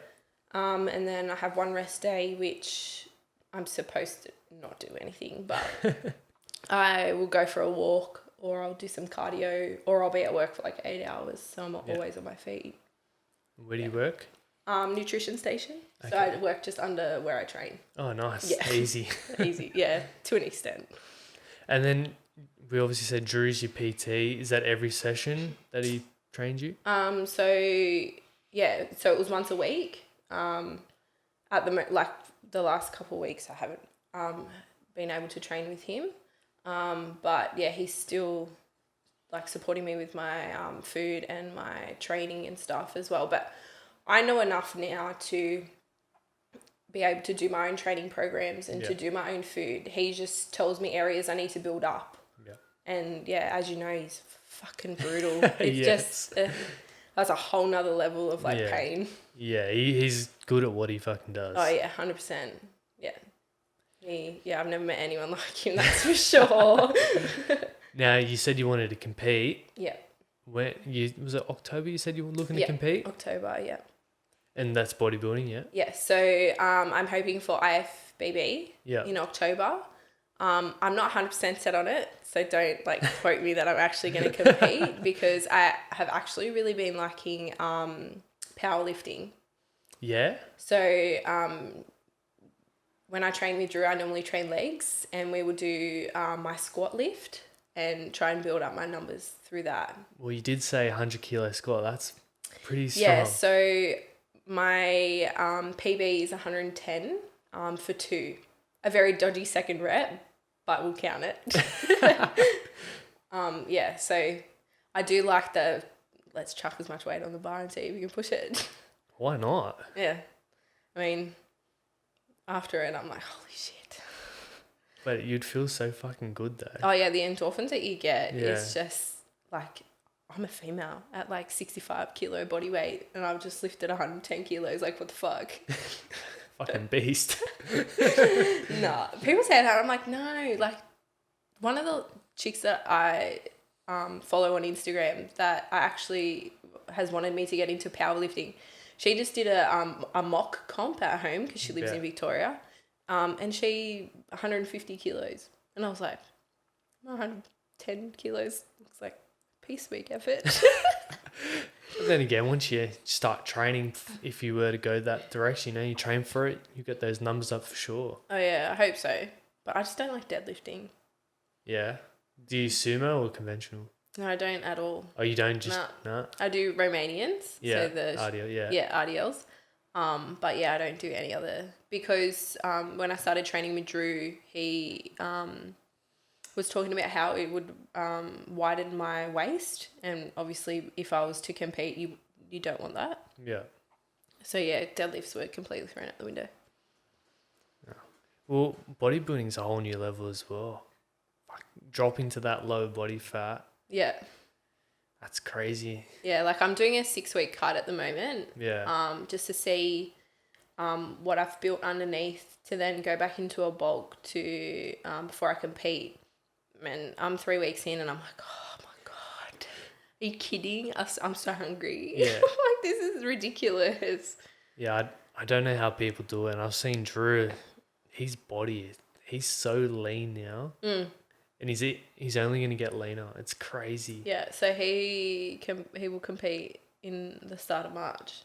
And then I have one rest day, which I'm supposed to not do anything, but I will go for a walk, or I'll do some cardio, or I'll be at work for like 8 hours, so I'm not always on my feet. Where do you work? Nutrition station. Okay. So I work just under where I train. Oh, nice. Yeah. Easy. Easy, yeah, to an extent. And then we obviously said Drew's your PT. Is that every session that he trained you? So it was once a week. At the last couple of weeks, I haven't been able to train with him. But yeah, he's still like supporting me with my food and my training and stuff as well. But I know enough now to be able to do my own training programs and to do my own food. He just tells me areas I need to build up. Yeah. And yeah, as you know, he's fucking brutal. It's just that's a whole nother level of like pain. Yeah, he's good at what he fucking does. Oh yeah, 100%. Yeah. I've never met anyone like him, that's for sure. Now, you said you wanted to compete. Yeah. Was it October you said you were looking to compete? October, yeah. And that's bodybuilding, yeah? Yeah, so I'm hoping for IFBB in October. I'm not 100% set on it, so don't like quote me that I'm actually going to compete because I have actually really been liking powerlifting. Yeah? So when I train with Drew, I normally train legs, and we will do my squat lift and try and build up my numbers through that. Well, you did say 100 kilo squat. That's pretty strong. Yeah, so my PB is 110 for 2. A very dodgy second rep, but we'll count it. So I do like let's chuck as much weight on the bar and see if we can push it. Why not? Yeah. I mean, after it, I'm like, holy shit. But you'd feel so fucking good though. Oh yeah, the endorphins that you get is just like, I'm a female at like 65 kilo body weight and I've just lifted 110 kilos. Like, what the fuck? Fucking beast. No, people say that. I'm like, no. Like, one of the chicks that I follow on Instagram that I actually has wanted me to get into powerlifting. She just did a mock comp at home because she lives in Victoria. And she 150 kilos. And I was like, 110 kilos looks like piecemeal effort. But then again, once you start training, if you were to go that direction, you train for it, you get those numbers up for sure. Oh yeah, I hope so. But I just don't like deadlifting. Yeah. Do you sumo or conventional? No, I don't at all. Oh, you don't just... No. I do Romanians. Yeah, so the RDL, Yeah, RDLs. But yeah, I don't do any other because when I started training with Drew, he was talking about how it would widen my waist, and obviously if I was to compete, you don't want that. Yeah. So yeah, deadlifts were completely thrown out the window. Well, bodybuilding's a whole new level as well. Like dropping to that low body fat, Yeah. that's crazy. Yeah, like I'm doing a 6-week cut at the moment. Yeah. Just to see what I've built underneath to then go back into a bulk to before I compete. And I'm 3 weeks in and I'm like, oh my God, are you kidding? I'm so hungry. Yeah. Like, this is ridiculous. Yeah, I don't know how people do it. And I've seen Drew, his body, he's so lean now. And he's only going to get leaner. It's crazy. Yeah, so he will compete in the start of March.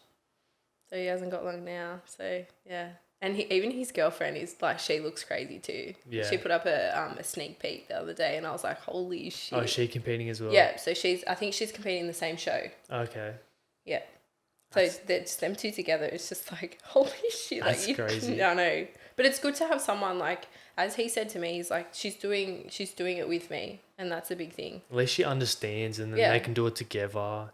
So he hasn't got long now. So yeah. And even his girlfriend is like, she looks crazy too. Yeah. She put up a sneak peek the other day and I was like, holy shit. Oh, is she competing as well? Yeah, so I think she's competing in the same show. Okay. Yeah. So it's them two together. It's just like, holy shit. That's like, crazy. I know. But it's good to have someone like, as he said to me, he's like, she's doing it with me. And that's a big thing. At least she understands and then Yeah. they can do it together.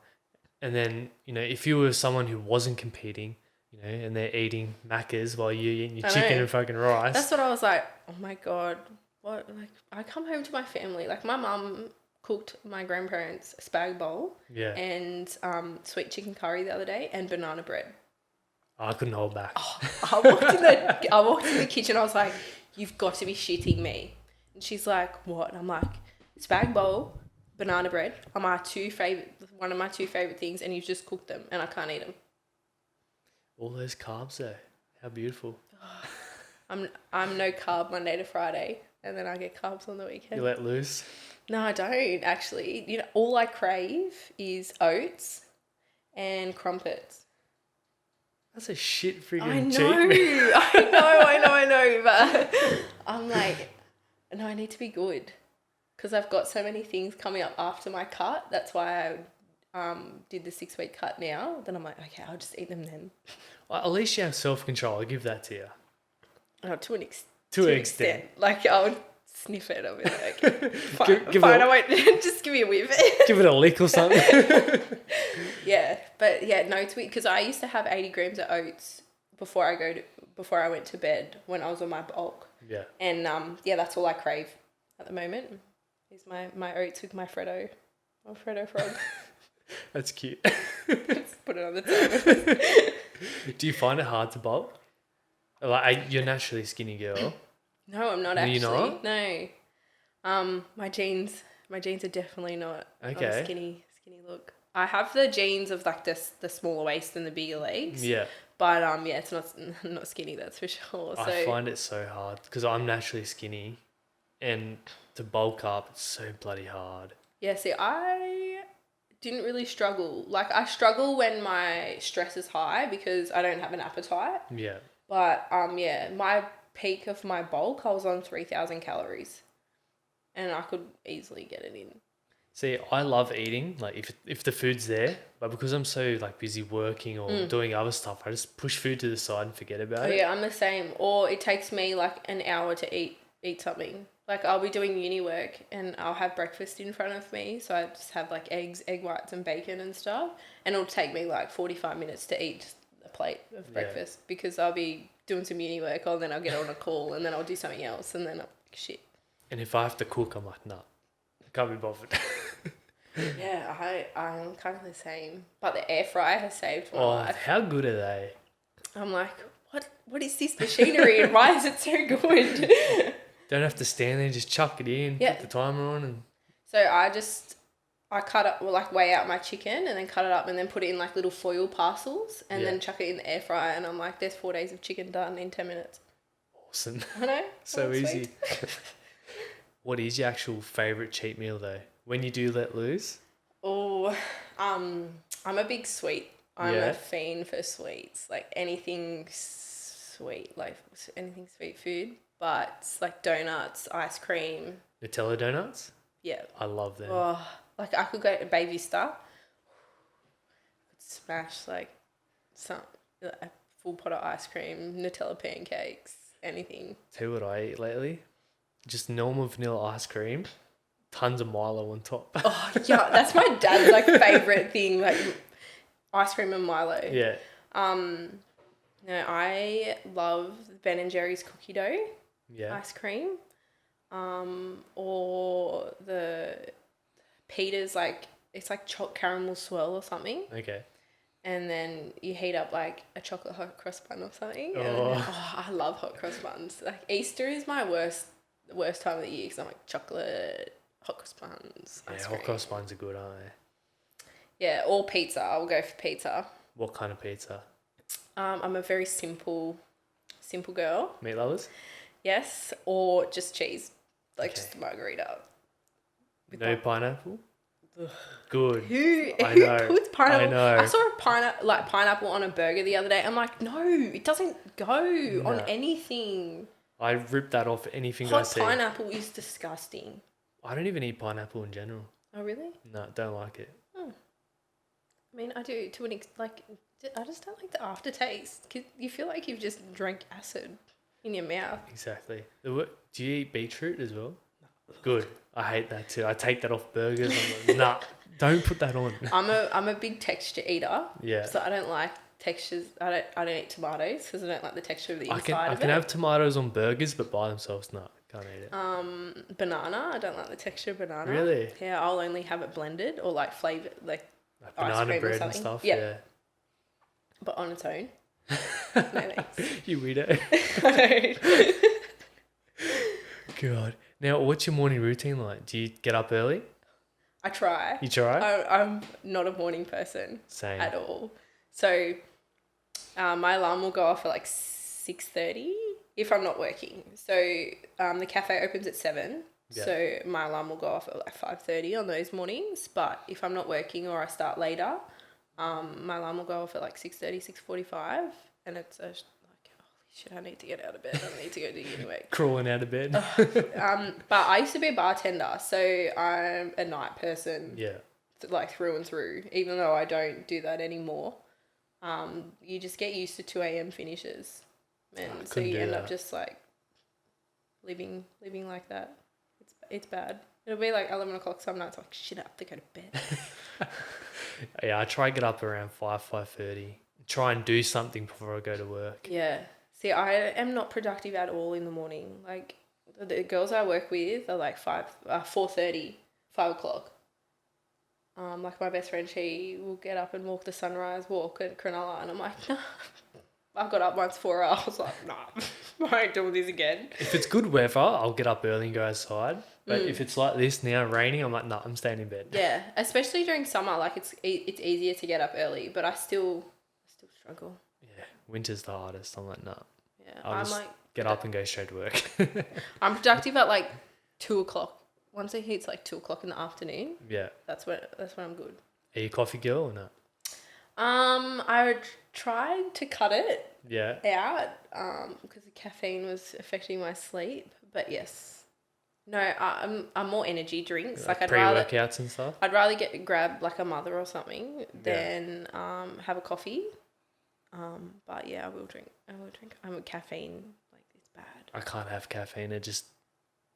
And then, if you were someone who wasn't competing, and they're eating Maccas while you're eating your chicken and fucking rice. That's what I was like, oh my God, what? Like, I come home to my family. Like, my mum cooked my grandparents' spag bowl and sweet chicken curry the other day and banana bread. I couldn't hold back. Oh, I walked in the kitchen. I was like, you've got to be shitting me. And she's like, what? And I'm like, spag bowl, banana bread are one of my two favorite things, and you've just cooked them and I can't eat them. All those carbs though. How beautiful. I'm no carb Monday to Friday, and then I get carbs on the weekend. You let loose? No, I don't actually. All I crave is oats and crumpets. That's a shit I friggin' know, cheat meal. I know, but I'm like, no, I need to be good because I've got so many things coming up after my cut. That's why I did the 6-week cut now. Then I'm like, okay, I'll just eat them then. Well, at least you have self-control. I'll give that to you. Oh, to an extent. Like, I would sniff it. I'll be like, fine, give I won't. Just give me a whiff. Give it a lick or something. Yeah, but yeah, no, it's weird because I used to have 80 grams of oats before I went to bed when I was on my bulk. Yeah. And that's all I crave at the moment is my oats with my Freddo frog. That's cute. Let's put it on the table. Do you find it hard to bulk? Like, you're naturally a skinny girl. No, I'm not Are actually. you not? No. My jeans are definitely not Okay. not a skinny look. I have the jeans of like the smaller waist and the bigger legs. Yeah. But yeah, it's not skinny, that's for sure. So I find it so hard because I'm naturally skinny, and to bulk up, it's so bloody hard. yeah, see, I didn't really struggle. Like, I struggle when my stress is high because I don't have an appetite. Yeah. But my peak of my bulk, I was on 3,000 calories, and I could easily get it in. See, I love eating, like if the food's there, but because I'm so like busy working or doing other stuff, I just push food to the side and forget about it. Yeah, I'm the same. Or it takes me like an hour to eat something. Like, I'll be doing uni work and I'll have breakfast in front of me. So I just have like eggs, egg whites and bacon and stuff. And it'll take me like 45 minutes to eat a plate of breakfast because I'll be doing some uni work, or then I'll get on a call and then I'll do something else and then I'm like, shit. And if I have to cook, I'm like, nah, I can't be bothered. Yeah, I'm kind of the same. But the air fryer has saved my life. How good are they? I'm like, what is this machinery and why is it so good? Don't have to stand there, just chuck it in, Yeah. put the timer on, and So I cut up, like, weigh out my chicken and then cut it up and then put it in like little foil parcels and then chuck it in the air fryer, and I'm like, there's 4 days of chicken done in 10 minutes. awesome. I know. So That's easy. sweet. What is your actual favourite cheat meal though? When you do let loose? Oh, I'm a big sweet. I'm Yeah. a fiend for sweets. Like, anything sweet, like anything sweet food. But like donuts, ice cream. Nutella donuts? Yeah. I love them. Oh, like, I could go to Baby Star. Could smash like a full pot of ice cream, Nutella pancakes, anything. Tell you what I eat lately? just normal vanilla ice cream, tons of Milo on top. Oh yeah, that's my dad's like favorite thing, like ice cream and Milo. Yeah. No, I love Ben and Jerry's cookie dough Yeah. ice cream, or the Peter's like it's like caramel swirl or something, Okay. and then you heat up like a chocolate hot cross bun or something. And Oh. then, I love hot cross buns. Like Easter is my worst time of the year because I'm like chocolate hot cross buns. Yeah, ice hot cream. cross buns are good, aren't they? Yeah, or pizza. I'll go for pizza. What kind of pizza? I'm a very simple girl. Meat lovers? Yes, or just cheese, like Okay. just a margarita. No pineapple? Good. Who I know. puts pineapple? I know. I saw a pineapple on a burger the other day. I'm like, no, it doesn't go on No. anything. I rip that off anything I Hot see. pineapple is disgusting. I don't even eat pineapple in general. Oh really? No, don't like it. I mean, I do to an like. I just don't like the aftertaste. 'Cause you feel like you've just drank acid in your mouth. Exactly. Do you eat beetroot as well? Good. I hate that too. I take that off burgers. I'm like, nah, don't put that on. I'm a big texture eater. Yeah. So I don't like textures. I don't eat tomatoes because I don't like the texture of the I inside of can it. have tomatoes on burgers, but by themselves, no, can't eat it. Banana. I don't like the texture of banana. Really? Yeah, I'll only have it blended or like flavored, like Like ice banana cream or bread and something. stuff. Yeah. Yeah. but on its own. No thanks. You weirdo. God. Now, what's your morning routine like? Do you get up early? I try. You try? I'm not a morning person Same. at all. So my alarm will go off at like 6:30 if I'm not working. So the cafe opens at 7. Yeah. So my alarm will go off at like 5:30 on those mornings. But if I'm not working or I start later, my alarm will go off at like 6:30, 6:45, and it's like, holy shit, I need to get out of bed. I need to go to uni work. Crawling out of bed. But I used to be a bartender, so I'm a night person, Yeah. like through and through. Even though I don't do that anymore, you just get used to 2 a.m. finishes, and so you end up just like living like that. It's bad. It'll be like 11 o'clock some nights. Like shit, I have to go to bed. Yeah, I try to get up around 5:30. Try and do something before I go to work. Yeah. See, I am not productive at all in the morning. Like the girls I work with are like 4:30, 5 o'clock. Like my best friend, she will get up and walk the sunrise walk at Cronulla, and I'm like, no. I got up once for her. I was like, nah, I ain't doing this again. If it's good weather, I'll get up early and go outside. But if it's like this now, raining, I'm like, nah, I'm staying in bed. Yeah, especially during summer, like it's easier to get up early, but I still struggle. Yeah, winter's the hardest. I'm like, nah. Yeah, I'll I'm just like get up and go straight to work. I'm productive at like 2 o'clock. Once it hits like 2 o'clock in the afternoon, Yeah. that's when I'm good. Are you a coffee girl or not? I tried to cut it Yeah. out because the caffeine was affecting my sleep. But yes, no, I'm more energy drinks. Like pre-workouts and stuff? I'd rather grab like a mother or something than have a coffee. But yeah, I will drink. I'm a caffeine, like it's bad. I can't have caffeine. It just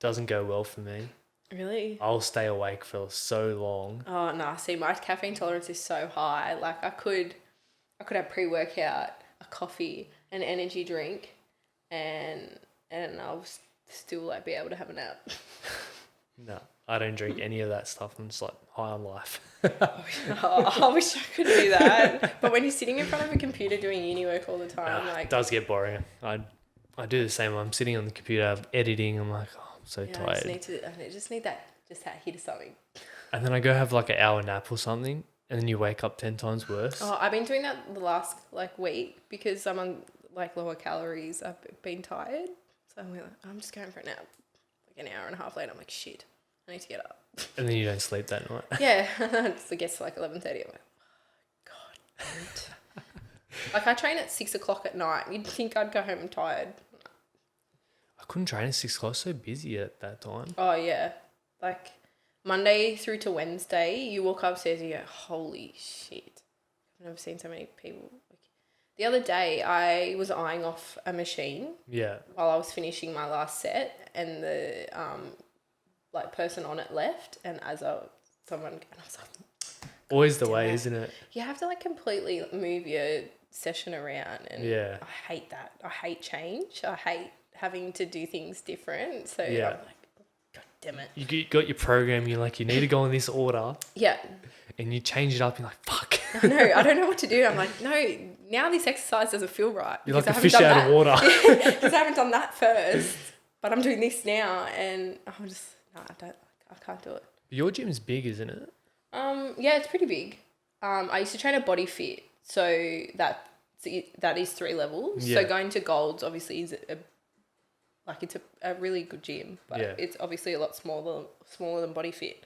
doesn't go well for me. Really? I'll stay awake for so long. Oh no! See, my caffeine tolerance is so high. Like I could have pre-workout, a coffee, an energy drink, and I'll still like be able to have a nap. No, I don't drink any of that stuff. I'm just like high on life. Oh, I wish I could do that. But when you're sitting in front of a computer doing uni work all the time, It like does get boring. I do the same. I'm sitting on the computer editing. I'm like, oh, I'm so tired. I just need that hit of something. And then I go have like an hour nap or something, and then you wake up 10 times worse. Oh, I've been doing that the last like week because I'm on like lower calories. I've been tired, so I'm just going for a nap. Like an hour and a half later, I'm like, shit, I need to get up. And then you don't sleep that night. Yeah, it gets to like 11:30. I'm like, oh, God. Like I train at 6 o'clock at night. You'd think I'd go home tired. I couldn't train at 6 o'clock. So busy at that time. Oh yeah, like Monday through to Wednesday, you walk upstairs and you go, holy shit! I've never seen so many people. Like, The other day, I was eyeing off a machine while I was finishing my last set, and the person on it left, and I was like, always the way, damn it. isn't it? You have to like completely move your session around, and Yeah. I hate that. I hate change. I hate having to do things different. So Yeah. I'm like, God damn it. You got your program, you're like, you need to go in this order, Yeah. and you change it up, you're like, fuck. I know. I don't know what to do. I'm like, no, now this exercise doesn't feel right. You're like a I haven't fish done out of water. Because I haven't done that first, but I'm doing this now, and I'm just, I can't do it. Your gym's big, isn't it? Yeah, it's pretty big. I used to train at Body Fit, so that is 3 levels. Yeah. So going to Golds obviously is it's a really good gym, but it's obviously a lot smaller than Body Fit.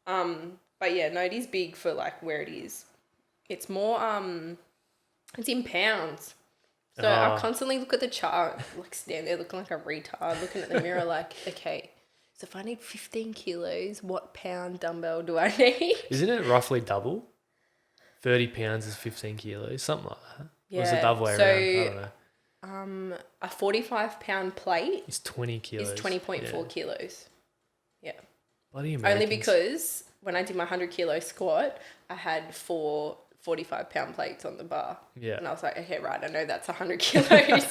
But yeah, no, it is big for like where it is. It's more it's in pounds. So I constantly look at the chart, like stand there looking like a retard, looking at the mirror like, okay, so if I need 15 kilos, what pound dumbbell do I need? Isn't it roughly double? 30 pounds is 15 kilos, something like that. Yeah. Or is it the other way around? I don't know. A 45-pound plate It's 20 kilos. is 20.4 kilos. Yeah. Bloody Americans. Only because when I did my 100-kilo squat, I had 4 45-pound plates on the bar. Yeah. And I was like, okay, right, I know that's 100 kilos.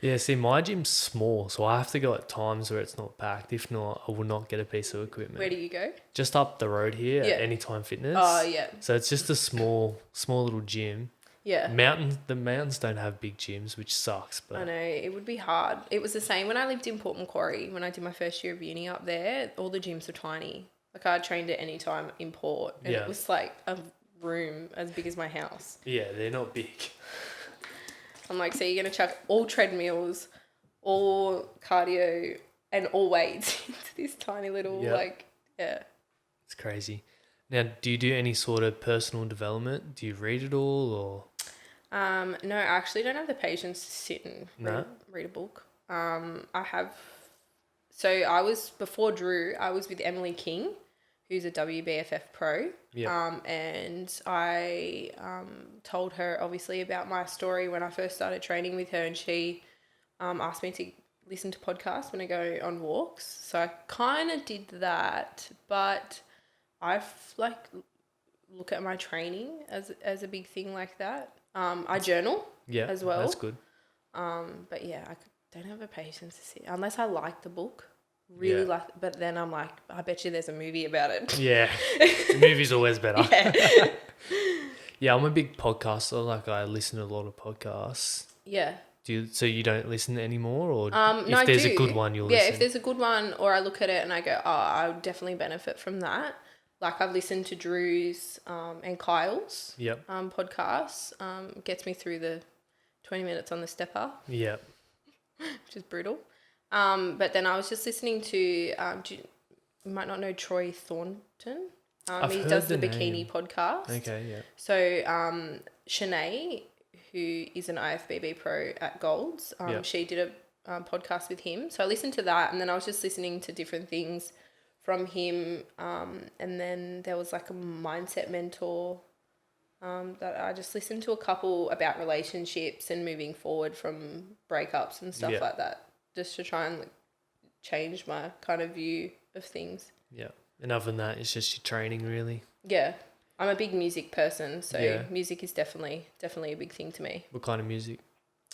Yeah, see, my gym's small, so I have to go at times where it's not packed. If not, I will not get a piece of equipment. Where do you go? Just up the road here at Anytime Fitness. Oh, yeah. So it's just a small little gym. Yeah. The mountains don't have big gyms, which sucks. But I know, it would be hard. It was the same when I lived in Port Macquarie. When I did my first year of uni up there, all the gyms were tiny. Like I trained at Anytime in Port, and it was like a room as big as my house. Yeah, they're not big. I'm like, so you're going to chuck all treadmills, all cardio, and all weights into this tiny little, It's crazy. Now, do you do any sort of personal development? Do you read it all or? No, I actually don't have the patience to sit and read a book. Before Drew, I was with Emily King, who's a WBFF pro. Yeah. And I told her obviously about my story when I first started training with her, and she asked me to listen to podcasts when I go on walks. So I kind of did that, but I've look at my training as a big thing like that. I journal as well. That's good. But yeah, I don't have the patience to sit unless I like the book. Really like, but then I'm like, I bet you there's a movie about it. Yeah, the movie's always better. Yeah. Yeah, I'm a big podcaster. Like I listen to a lot of podcasts. Yeah. So you don't listen anymore, or no, if there's I do. a good one, you'll listen? Yeah, if there's a good one, or I look at it and I go, oh, I would definitely benefit from that. Like I've listened to Drew's and Kyle's podcasts. Gets me through the 20 minutes on the stepper. Yeah. Which is brutal. But then I was just listening to, you might not know Troy Thornton. He does the Bikini podcast. Okay, yeah. So Shanae, who is an IFBB pro at Golds, she did a podcast with him. So I listened to that, and then I was just listening to different things from him. And then there was like a mindset mentor that I just listened to a couple about relationships and moving forward from breakups and stuff like that, just to try and change my kind of view of things. Yeah. And other than that, it's just your training, really. Yeah. I'm a big music person, so music is definitely a big thing to me. What kind of music?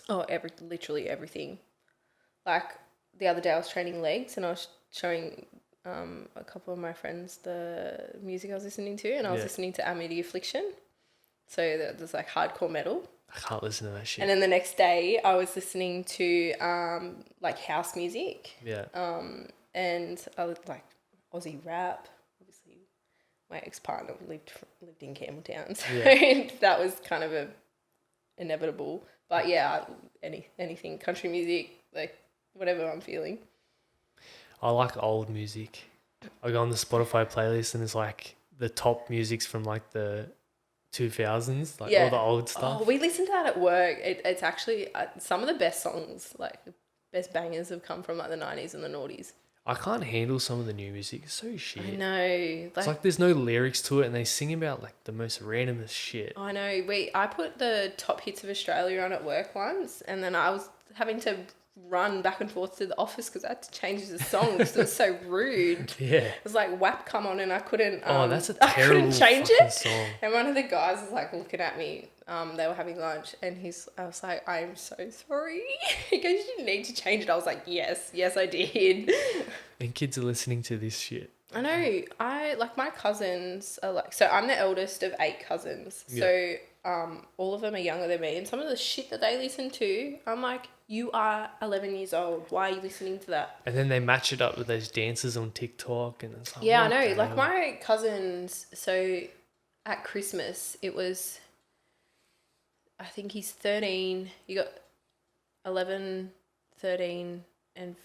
Oh, literally everything. Like the other day I was training legs and I was showing a couple of my friends the music I was listening to, and I was listening to Amity Affliction. So there's like hardcore metal. I can't listen to that shit. And then the next day I was listening to like house music. Yeah. And I was like Aussie rap. Obviously my ex-partner lived in Campbelltown, so that was kind of a inevitable. But yeah, anything, country music, like whatever I'm feeling. I like old music. I go on the Spotify playlist and it's like the top music's from like the 2000s, like all the old stuff. Oh, we listen to that at work. It's actually some of the best songs, like the best bangers have come from like the 90s and the noughties. I can't handle some of the new music. It's so shit. I know. It's like there's no lyrics to it, and they sing about like the most randomest shit. I know. I put the top hits of Australia on at work once, and then I was having to run back and forth to the office because I had to change the song because it was so rude. Yeah. It was like WAP come on and I couldn't. That's a I terrible couldn't change fucking it. song. And one of the guys was like looking at me. They were having lunch, and I was like, I'm so sorry. He goes, you didn't need to change it. I was like, yes, I did. And kids are listening to this shit. I know. My cousins are like, so I'm the eldest of 8 cousins. So all of them are younger than me, and some of the shit that they listen to, I'm like, you are 11 years old. Why are you listening to that? And then they match it up with those dances on TikTok, and it's like, Yeah, I what know. the Like hell? my cousins, so at Christmas, it was, I think he's 13. You got 11, 13, and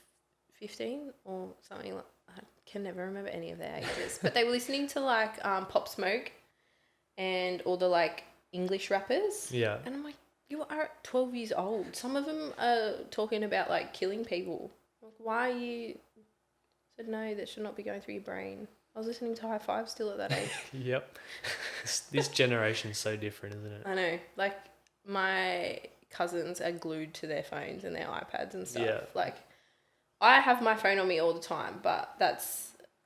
15 or something like I can never remember any of their ages. But they were listening to like Pop Smoke and all the like English rappers. Yeah. And I'm like, you are 12 years old. Some of them are talking about like killing people. Like, why are you? I said no, that should not be going through your brain. I was listening to High Five still at that age. Yep. This generation's so different, isn't it? I know. Like my cousins are glued to their phones and their iPads and stuff. Yeah. Like I have my phone on me all the time, but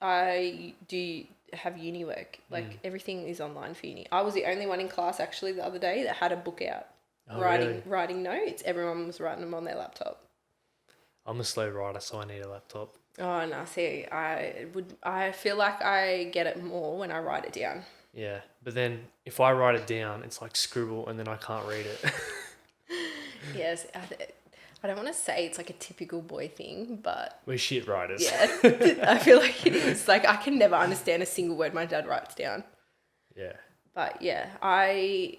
I do have uni work. Like everything is online for uni. I was the only one in class actually the other day that had a book out. Oh, really? Writing notes. Everyone was writing them on their laptop. I'm a slow writer, so I need a laptop. Oh no, see, I feel like I get it more when I write it down. Yeah, but then if I write it down, it's like scribble, and then I can't read it. Yes, I don't want to say it's like a typical boy thing, but We're shit writers. yeah, I feel like it is. Like I can never understand a single word my dad writes down. Yeah. But yeah, I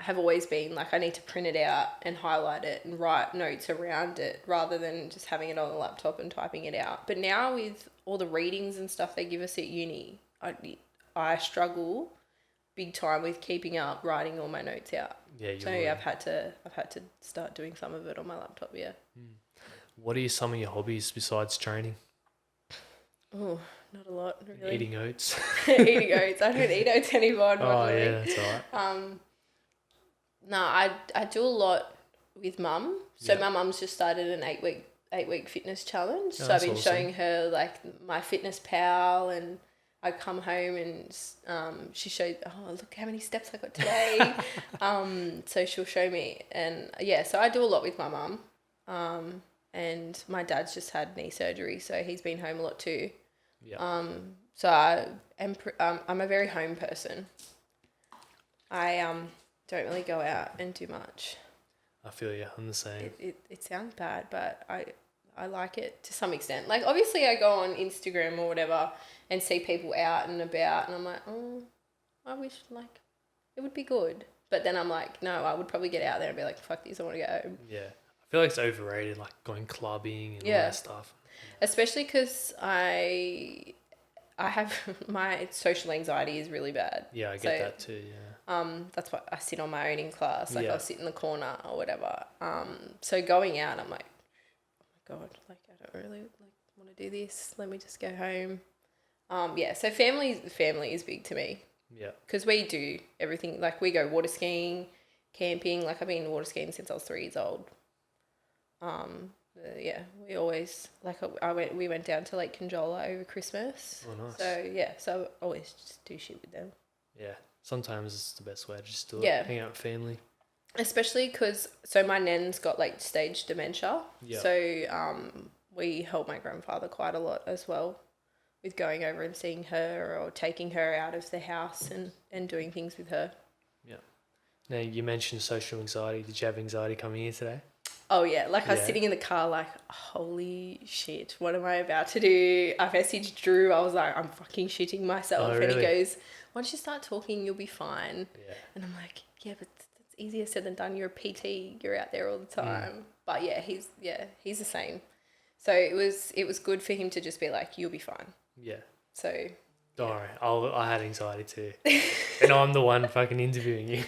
have always been like I need to print it out and highlight it and write notes around it rather than just having it on the laptop and typing it out. But now with all the readings and stuff they give us at uni, I struggle big time with keeping up writing all my notes out. Yeah, you So would. I've had to start doing some of it on my laptop. Yeah. What are some of your hobbies besides training? Oh, not a lot really. Eating oats. Eating oats. I don't eat oats anymore. Oh, Unfortunately. yeah, that's all right. No, I do a lot with mum. So Yeah. my mum's just started an 8-week fitness challenge. Oh, So I've that's been awesome. showing her like my fitness pal, and I come home and she showed, oh look how many steps I got today. So she'll show me, and yeah, so I do a lot with my mum. And my dad's just had knee surgery, so he's been home a lot too. Yeah. So I'm a very home person. I don't really go out and do much. I feel you. I'm the same. It sounds bad, but I like it to some extent. Like obviously I go on Instagram or whatever and see people out and about, and I'm like, oh, I wish like it would be good. But then I'm like, no, I would probably get out there and be like, fuck this, I want to go home. Yeah. I feel like it's overrated, like going clubbing and all Yeah. that stuff. Especially because I have my social anxiety is really bad. Yeah, I get So, that too, yeah. That's why I sit on my own in class. Like Yeah. I'll sit in the corner or whatever. So going out, I'm like, oh my God, like I don't really like want to do this. Let me just go home. Yeah. So family is big to me Yeah. because we do everything. Like we go water skiing, camping. Like I've been water skiing since I was 3 years old. Yeah, we always we went down to Lake Conjola over Christmas. Oh, nice. So yeah, so I always just do shit with them. Yeah. Sometimes it's the best way to just do it. Yeah. Hang out with family. Especially because my nan's got late stage dementia. Yeah. So we help my grandfather quite a lot as well with going over and seeing her or taking her out of the house and doing things with her. Yeah. Now, you mentioned social anxiety. Did you have anxiety coming here today? Oh yeah, like I was Yeah. sitting in the car like, holy shit, what am I about to do? I messaged Drew, I was like, I'm fucking shitting myself. Oh, And he really? goes, once you start talking, you'll be fine. Yeah. And I'm like, yeah, but it's easier said than done. You're a PT, you're out there all the time. But yeah, he's the same. So it was good for him to just be like, you'll be fine. Yeah. So Don't worry. I had anxiety too. And I'm the one fucking interviewing you.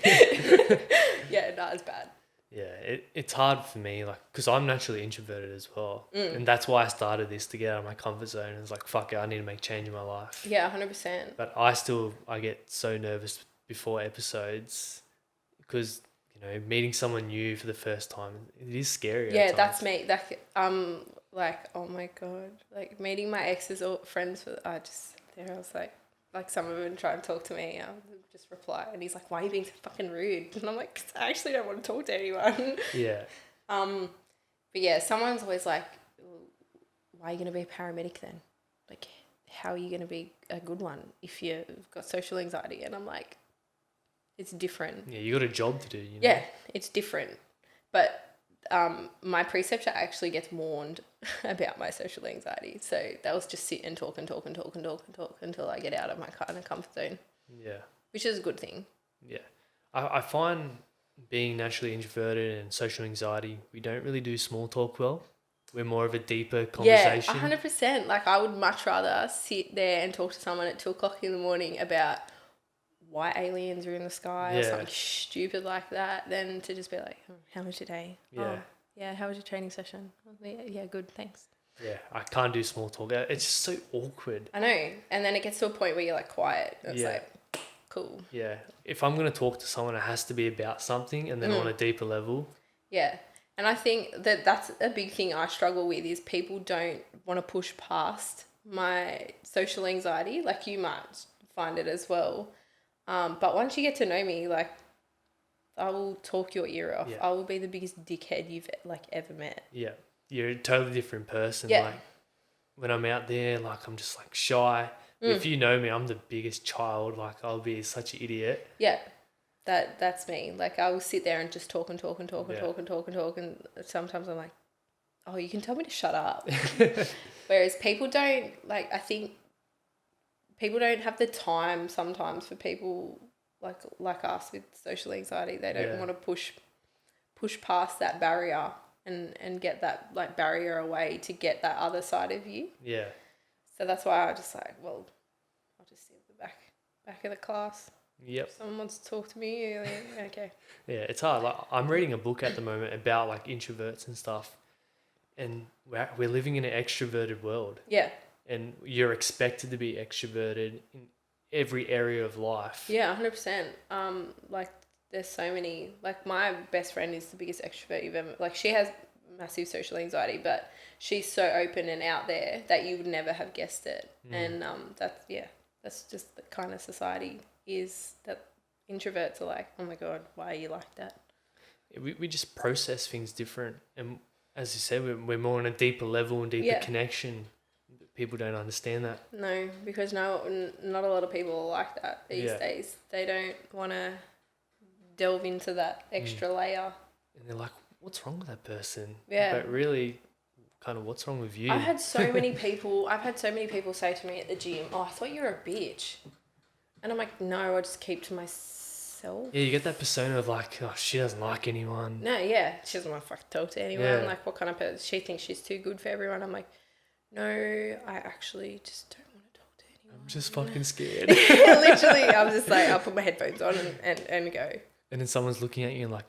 yeah, no, it's bad. It's hard for me, like, because I'm naturally introverted as well. And that's why I started this, to get out of my comfort zone. It's like, fuck it, I need to make change in my life. Yeah, 100%. But I get so nervous before episodes because, meeting someone new for the first time, it is scary. Yeah, at that's times. me. Like, oh my God. Like, meeting my ex's or friends, I was like some of them try and talk to me. I'll just reply. And he's like, why are you being so fucking rude? And I'm like, 'cause I actually don't want to talk to anyone. Yeah. But yeah, someone's always like, why are you going to be a paramedic then? Like, how are you going to be a good one if you've got social anxiety? And I'm like, it's different. Yeah, you got a job to do, Yeah, it's different. But my preceptor actually gets warned about my social anxiety. So they'll just sit and talk until I get out of my kind of comfort zone. Yeah. Which is a good thing. Yeah. I find being naturally introverted and social anxiety, we don't really do small talk well. We're more of a deeper conversation. Yeah, 100%. Like, I would much rather sit there and talk to someone at 2:00 in the morning about why aliens are in the sky or something stupid like that than to just be like, how was your day? Yeah. Oh, yeah, how was your training session? Yeah, good, thanks. Yeah, I can't do small talk. It's just so awkward. I know. And then it gets to a point where you're like quiet. It's Yeah. like, cool. Yeah. If I'm going to talk to someone, it has to be about something, and then on a deeper level. Yeah. And I think that's a big thing I struggle with is people don't want to push past my social anxiety. Like, you might find it as well. But once you get to know me, like, I will talk your ear off. Yeah. I will be the biggest dickhead you've ever met. Yeah. You're a totally different person. Yeah. Like, when I'm out there, like, I'm just like shy. If you know me, I'm the biggest child. Like, I'll be such an idiot. Yeah. That's me. Like, I will sit there and just talk and talk. And sometimes I'm like, oh, you can tell me to shut up. Whereas people don't, like, I think people don't have the time sometimes for people like us with social anxiety. They don't want to push past that barrier and get that, like, barrier away to get that other side of you. Yeah. So that's why I just like, well, I'll just sit at the back of the class. Yep. If someone wants to talk to me, okay. Yeah, it's hard. Like, I'm reading a book at the moment about, like, introverts and stuff, and we're living in an extroverted world. Yeah. And you're expected to be extroverted in every area of life. Yeah, 100%. Like, there's so many. Like, my best friend is the biggest extrovert you've ever. Like, she has massive social anxiety, but she's so open and out there that you would never have guessed it. And that's just the kind of society is that introverts are like, oh my God, why are you like that? We just process things different, and as you said, we're more on a deeper level and deeper connection. People don't understand that. No, because not a lot of people are like that these days. They don't want to delve into that extra layer. And they're like, what's wrong with that person? Yeah. But really, kind of, what's wrong with you? I've had so many people say to me at the gym, oh, I thought you were a bitch. And I'm like, no, I just keep to myself. Yeah, you get that persona of like, oh, she doesn't like anyone. No, yeah. She doesn't want to fucking talk to anyone. Yeah. Like, what kind of person? She thinks she's too good for everyone. I'm like, no, I actually just don't want to talk to anyone. I'm just fucking scared. Literally, I'm just like, I'll put my headphones on and go. And then someone's looking at you and like,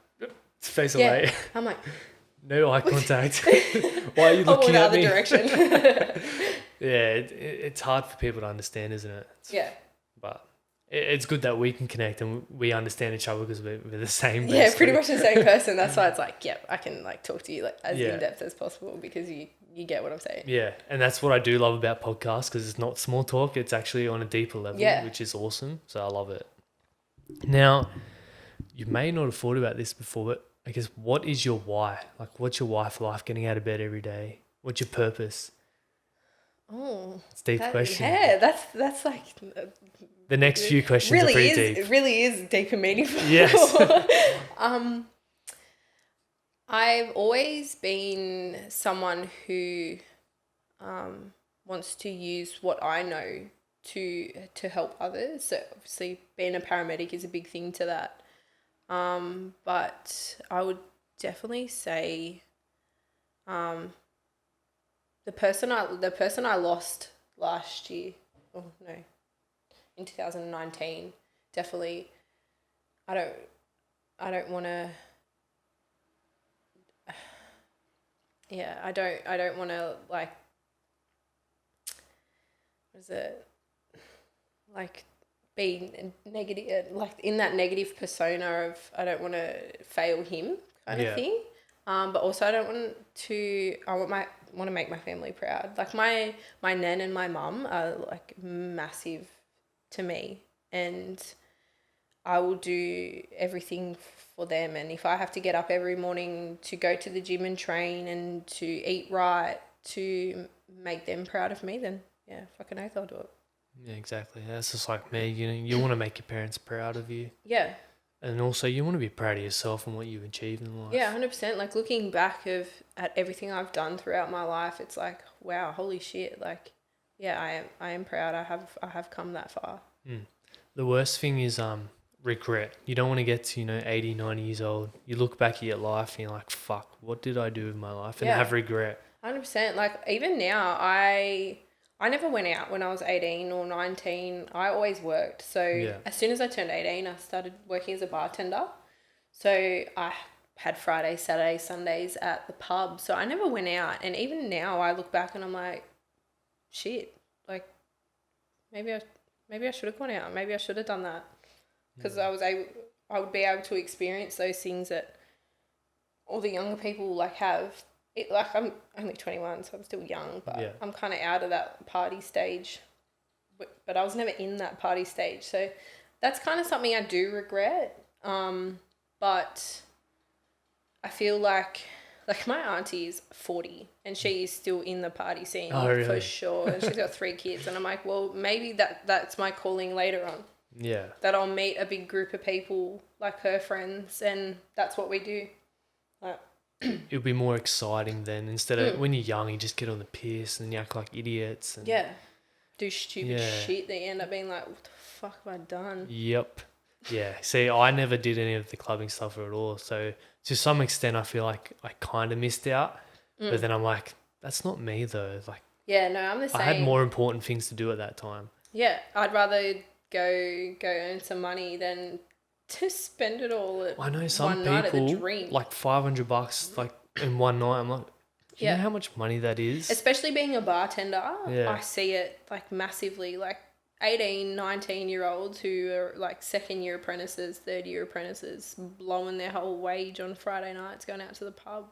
face away. I'm like, no eye contact. Why are you looking the at other me? direction. Yeah, it's hard for people to understand, isn't it? But it's good that we can connect and we understand each other because we're the same. Yeah, basically. pretty much the same person. That's why it's like, I can like talk to you like as Yeah. in depth as possible because you get what I'm saying. Yeah, and that's what I do love about podcasts because it's not small talk. It's actually on a deeper level, which is awesome. So I love it. Now, you may not have thought about this before, but I guess what is your why? Like, what's your why for life? Getting out of bed every day. What's your purpose? Oh, it's a deep question. Yeah, that's like the next few questions really are pretty deep. It really is deep and meaningful. Yes. I've always been someone who wants to use what I know to help others. So obviously being a paramedic is a big thing to that. But I would definitely say the person I lost last year, in 2019, definitely I don't want to yeah, I don't want to like, what is it, like be negative, like in that negative persona of I don't want to fail him kind of Yeah. thing. But also I don't want to make my family proud. Like my nan and my mum are like massive to me, and I will do everything for them. And if I have to get up every morning to go to the gym and train and to eat right to make them proud of me, then yeah, fucking oath I'll do it. Yeah, exactly. That's just like me. You want to make your parents proud of you. Yeah. And also, you want to be proud of yourself and what you've achieved in life. Yeah, 100%. Like looking back at everything I've done throughout my life, it's like, wow, holy shit. Like, yeah, I am proud. I have come that far. The worst thing is regret. You don't want to get to 80, 90 years old. You look back at your life and you're like, fuck, what did I do with my life? And Yeah. have regret. 100%. Like even now, I never went out when I was 18 or 19. I always worked. So Yeah. as soon as I turned 18, I started working as a bartender. So I had Fridays, Saturdays, Sundays at the pub. So I never went out. And even now I look back and I'm like, shit, like maybe I should have gone out. Maybe I should have done that. Because I would be able to experience those things that all the younger people like have. Like I'm only 21, so I'm still young, but Yeah. I'm kind of out of that party stage. But I was never in that party stage, so that's kind of something I do regret. But I feel like my auntie is 40 and she is still in the party scene Oh, really? for sure, and she's got 3 kids, and I'm like, well, maybe that's my calling later on. Yeah. That I'll meet a big group of people like her friends, and that's what we do. Like, It'll be more exciting then. Instead of when you're young, you just get on the piss and you act like idiots. And yeah, do stupid Yeah. shit that you end up being like, what the fuck have I done? Yep. Yeah. See, I never did any of the clubbing stuff at all. So to some extent, I feel like I kind of missed out. But then I'm like, that's not me though. Like, Yeah, no, I'm the same. I had more important things to do at that time. Yeah, I'd rather go earn some money than to spend it all at I know some one night at the people Dream. like $500 like in one night. I'm like, do you know how much money that is? Especially being a bartender, Yeah. I see it like massively. Like 18, 19-year-olds who are like second year apprentices, third year apprentices, blowing their whole wage on Friday nights, going out to the pub.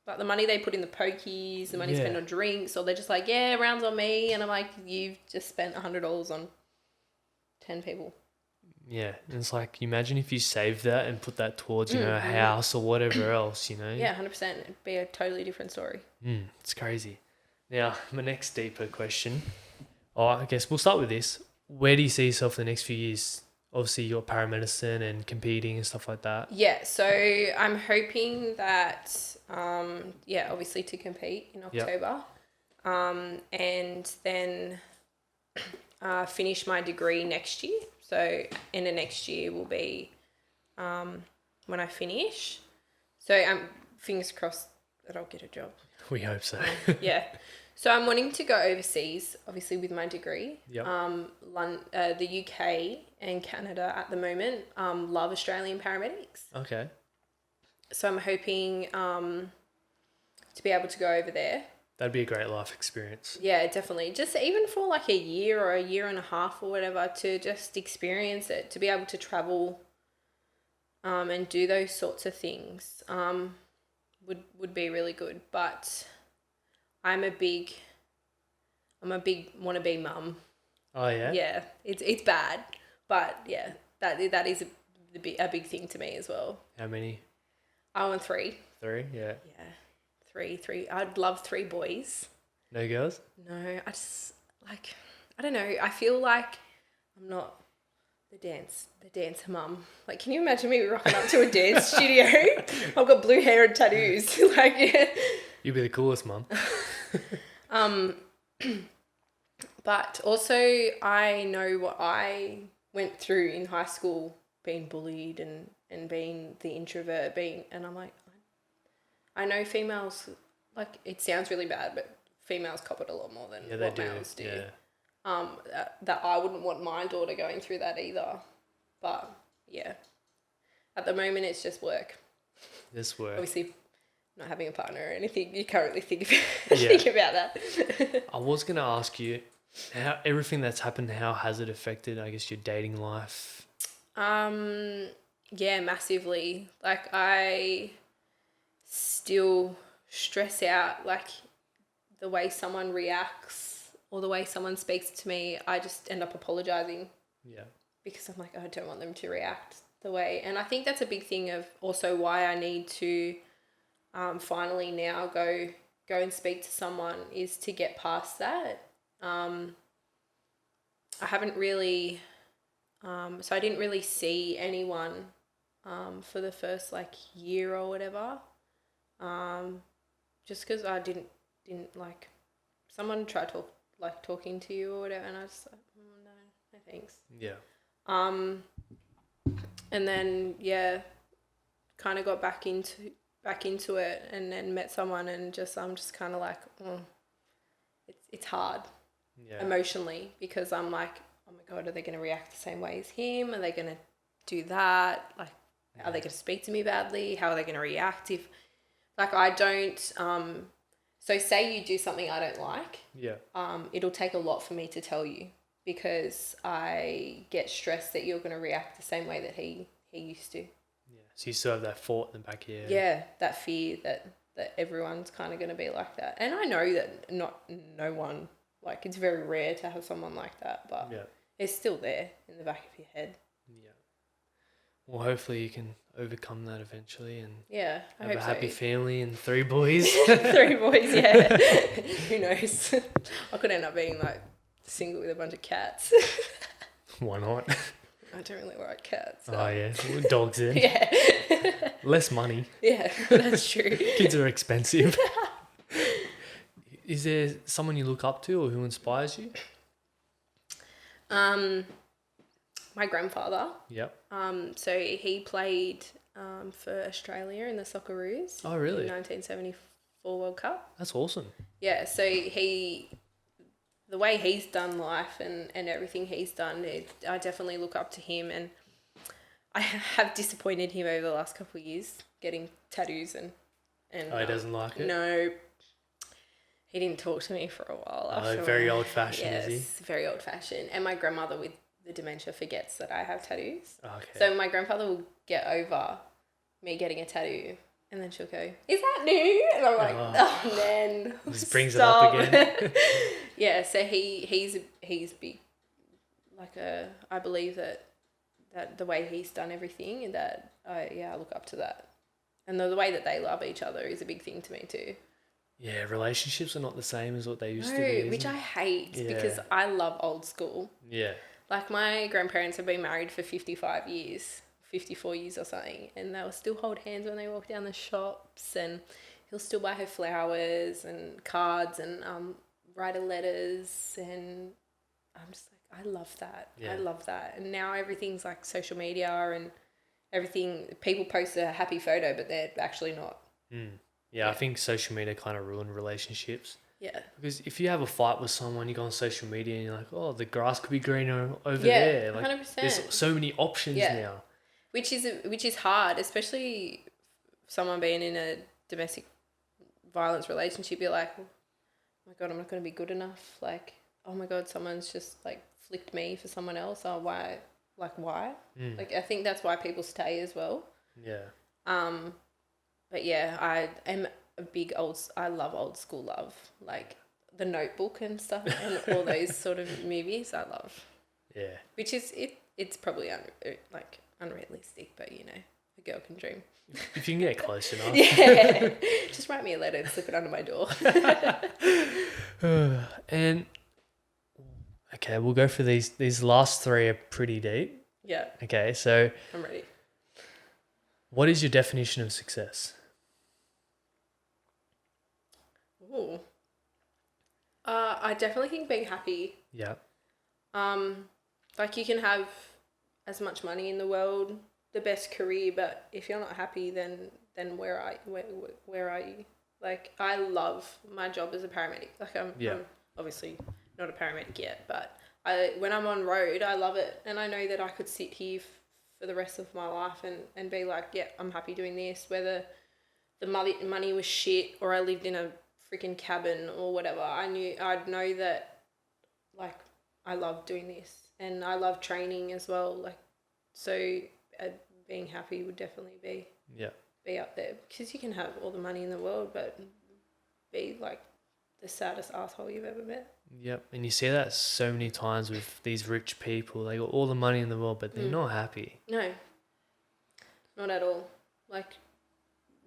Like the money they put in the pokies, the money Yeah. spent on drinks, or they're just like, yeah, rounds on me. And I'm like, you've just spent $100 on 10 people. Yeah, and it's like, imagine if you saved that and put that towards, a house or whatever else, Yeah, 100%. It'd be a totally different story. It's crazy. Now, my next deeper question, I guess we'll start with this. Where do you see yourself in the next few years? Obviously, you're paramedicine and competing and stuff like that. Yeah, so I'm hoping that, obviously to compete in October, and then finish my degree next year. So in the next year will be when I finish. So I'm fingers crossed that I'll get a job. We hope so. Yeah. So I'm wanting to go overseas, obviously with my degree. Yep. The UK and Canada at the moment love Australian paramedics. Okay. So I'm hoping to be able to go over there. That'd be a great life experience. Yeah, definitely. Just even for like a year or a year and a half or whatever, to just experience it, to be able to travel and do those sorts of things would be really good. But I'm a big wannabe mum. Oh, yeah? Yeah, it's bad, but yeah, that is a big thing to me as well. How many? I want 3. 3? Yeah. Yeah, 3. I'd love 3 boys. No girls? No, I just like, I don't know. I feel like I'm not the dancer mum. Like, can you imagine me rocking up to a dance studio? I've got blue hair and tattoos. Like, yeah. You'd be the coolest, mum. But also I know what I went through in high school, being bullied and being the introvert, and I'm like, I know females, like, it sounds really bad, but females cop it a lot more than what males do. Yeah. That I wouldn't want my daughter going through that either. But yeah, at the moment it's just work. This work. Obviously, not having a partner or anything, you can't really think about, Yeah. think about that. I was going to ask you, how everything that's happened, how has it affected, I guess, your dating life? Yeah, massively. Like, I still stress out, like, the way someone reacts or the way someone speaks to me. I just end up apologizing Yeah. because I'm like, I don't want them to react the way. And I think that's a big thing of also why I need to finally now go and speak to someone, is to get past that. I haven't really, so I didn't really see anyone for the first like year or whatever, just because I didn't like, someone tried talking to you or whatever, and I was like, oh, no thanks. Yeah. And then kind of got back into it, and then met someone, and I'm just kind of like, it's hard emotionally, because I'm like, oh my God, are they going to react the same way as him? Are they going to do that? Like, are they going to speak to me badly? How are they going to react if, like, I don't, so say you do something I don't like. Yeah. It'll take a lot for me to tell you, because I get stressed that you're going to react the same way that he used to. Yeah. So you still have that thought in the back of your head. Yeah, that fear that everyone's kind of going to be like that. And I know that no one, like, it's very rare to have someone like that, but it's still there in the back of your head. Yeah. Well, hopefully you can overcome that eventually and I have hope a happy so. family and 3 boys. 3 boys, yeah. Who knows? I could end up being like single with a bunch of cats. Why not? I don't really like cats. So. Oh, yeah. Dogs in. Yeah. Less money. Yeah, that's true. Kids are expensive. Is there someone you look up to or who inspires you? My grandfather. Yep. So he played for Australia in the Socceroos. Oh, really? In 1974 World Cup. That's awesome. Yeah, so the way he's done life and everything he's done, I definitely look up to him, and I have disappointed him over the last couple of years getting tattoos and he doesn't like it? No, he didn't talk to me for a while. Oh, very old-fashioned, is he? Yes, very old-fashioned. And my grandmother with the dementia forgets that I have tattoos. Okay. So my grandfather will get over me getting a tattoo, and then she'll go, "Is that new?" And I'm like, "Oh man, just brings stop." it up again. Yeah, so he's big. Like, I believe that the way he's done everything, and that I look up to that, and the way that they love each other is a big thing to me too. Yeah, relationships are not the same as what they used to be. Which I hate, because I love old school. Yeah. Like, my grandparents have been married for 55 years, 54 years or something, and they'll still hold hands when they walk down the shops, and he'll still buy her flowers and cards and write her letters, and I'm just like, I love that. Yeah. I love that. And now everything's like social media and everything. People post a happy photo, but they're actually not. Yeah, I think social media kind of ruined relationships. Yeah. Because if you have a fight with someone, you go on social media and you're like, oh, the grass could be greener over there. Like, 100%. There's so many options now. Which is hard, especially someone being in a domestic violence relationship. You're like, oh my God, I'm not going to be good enough. Like, oh my God, someone's just like flicked me for someone else. Oh, why? Like, why? Like, I think that's why people stay as well. Yeah. But yeah, I am a big I love old school love, like The Notebook and stuff, and all those sort of movies I love. Yeah. Which is, it's probably unrealistic, but you know, a girl can dream. If you can get close enough. Yeah. Just write me a letter and slip it under my door. And okay, we'll go for these last 3 are pretty deep. Yeah. Okay, so I'm ready. What is your definition of success? Ooh. I definitely think being happy. Yeah. Like, you can have as much money in the world, the best career, but if you're not happy, then where are you? Like, I love my job as a paramedic. Like, I'm obviously not a paramedic yet, but when I'm on road, I love it, and I know that I could sit here for the rest of my life and be like, yeah, I'm happy doing this, whether the money was shit, or I lived in a freaking cabin or whatever, I'd know that, like, I love doing this and I love training as well. Like, so being happy would definitely be up there, because you can have all the money in the world but be like the saddest asshole you've ever met. Yep, and you see that so many times with these rich people. They got all the money in the world, but they're not happy. No, not at all. Like,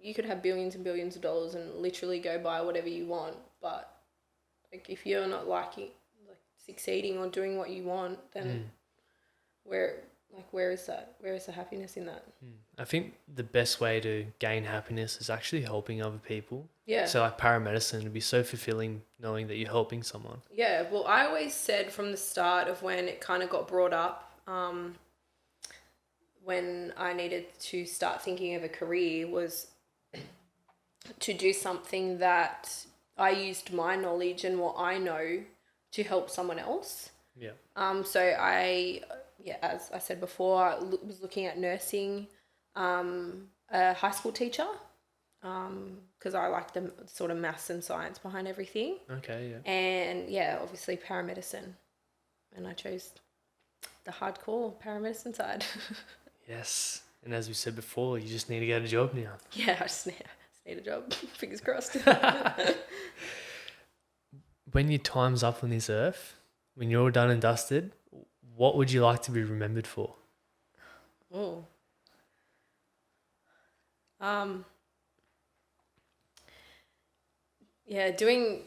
you could have billions and billions of dollars and literally go buy whatever you want, but like, if you're not succeeding or doing what you want, then where is that? Where is the happiness in that? I think the best way to gain happiness is actually helping other people. Yeah. So like paramedicine would be so fulfilling, knowing that you're helping someone. Yeah. Well, I always said from the start of when it kind of got brought up, when I needed to start thinking of a career, was to do something that I used my knowledge and what I know to help someone else. Yeah. So as I said before, I was looking at nursing, a high school teacher, because I like the sort of maths and science behind everything. Okay, yeah. And obviously paramedicine, and I chose the hardcore paramedicine side. Yes, and as we said before, you just need to get a job now. Yeah, I just need a job. Fingers crossed. When your time's up on this earth, when you're all done and dusted, what would you like to be remembered for? Oh. Yeah, doing.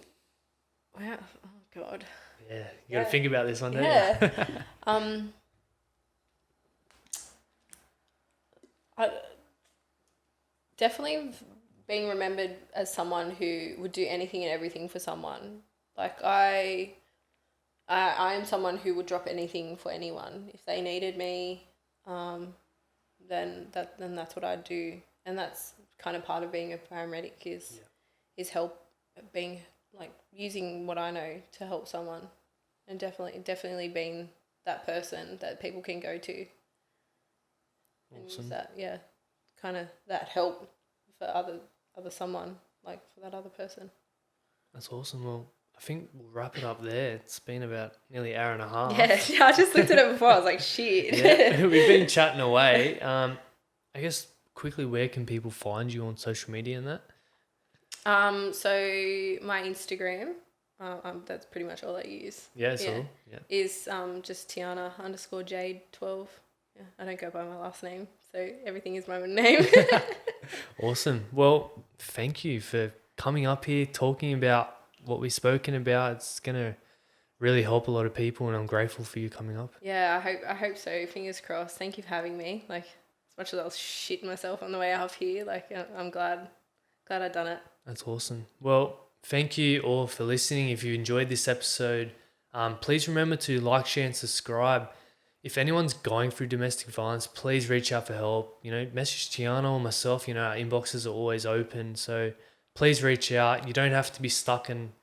Wow. Oh God. Yeah, you got to think about this one, don't you? I definitely being remembered as someone who would do anything and everything for someone. Like, I am someone who would drop anything for anyone. If they needed me, then that's what I'd do. And that's kind of part of being a paramedic is help, being like using what I know to help someone, and definitely being that person that people can go to. And Awesome. use that, kind of that help for other someone, like for that other person. That's awesome. Well, I think we'll wrap it up there. It's been about nearly an hour and a half. Yeah, I just looked at it before. I was like, shit. Yeah, we've been chatting away. I guess quickly, where can people find you on social media and that? So my Instagram, that's pretty much all I use. Yeah, all. Yeah. Is just Tiarna_Jade 12. Yeah, I don't go by my last name, so everything is my name. Awesome. Well, thank you for coming up here, talking about what we've spoken about. It's gonna really help a lot of people, and I'm grateful for you coming up. Yeah, I hope so. Fingers crossed. Thank you for having me. Like, as much as I was shitting myself on the way up here, like, I'm glad I done it. That's awesome. Well, thank you all for listening. If you enjoyed this episode, please remember to like, share, and subscribe. If anyone's going through domestic violence, please reach out for help. Message Tiarna or myself. Our inboxes are always open. So please reach out. You don't have to be stuck in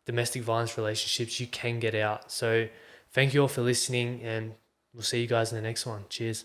domestic violence relationships. You can get out. So thank you all for listening, and we'll see you guys in the next one. Cheers.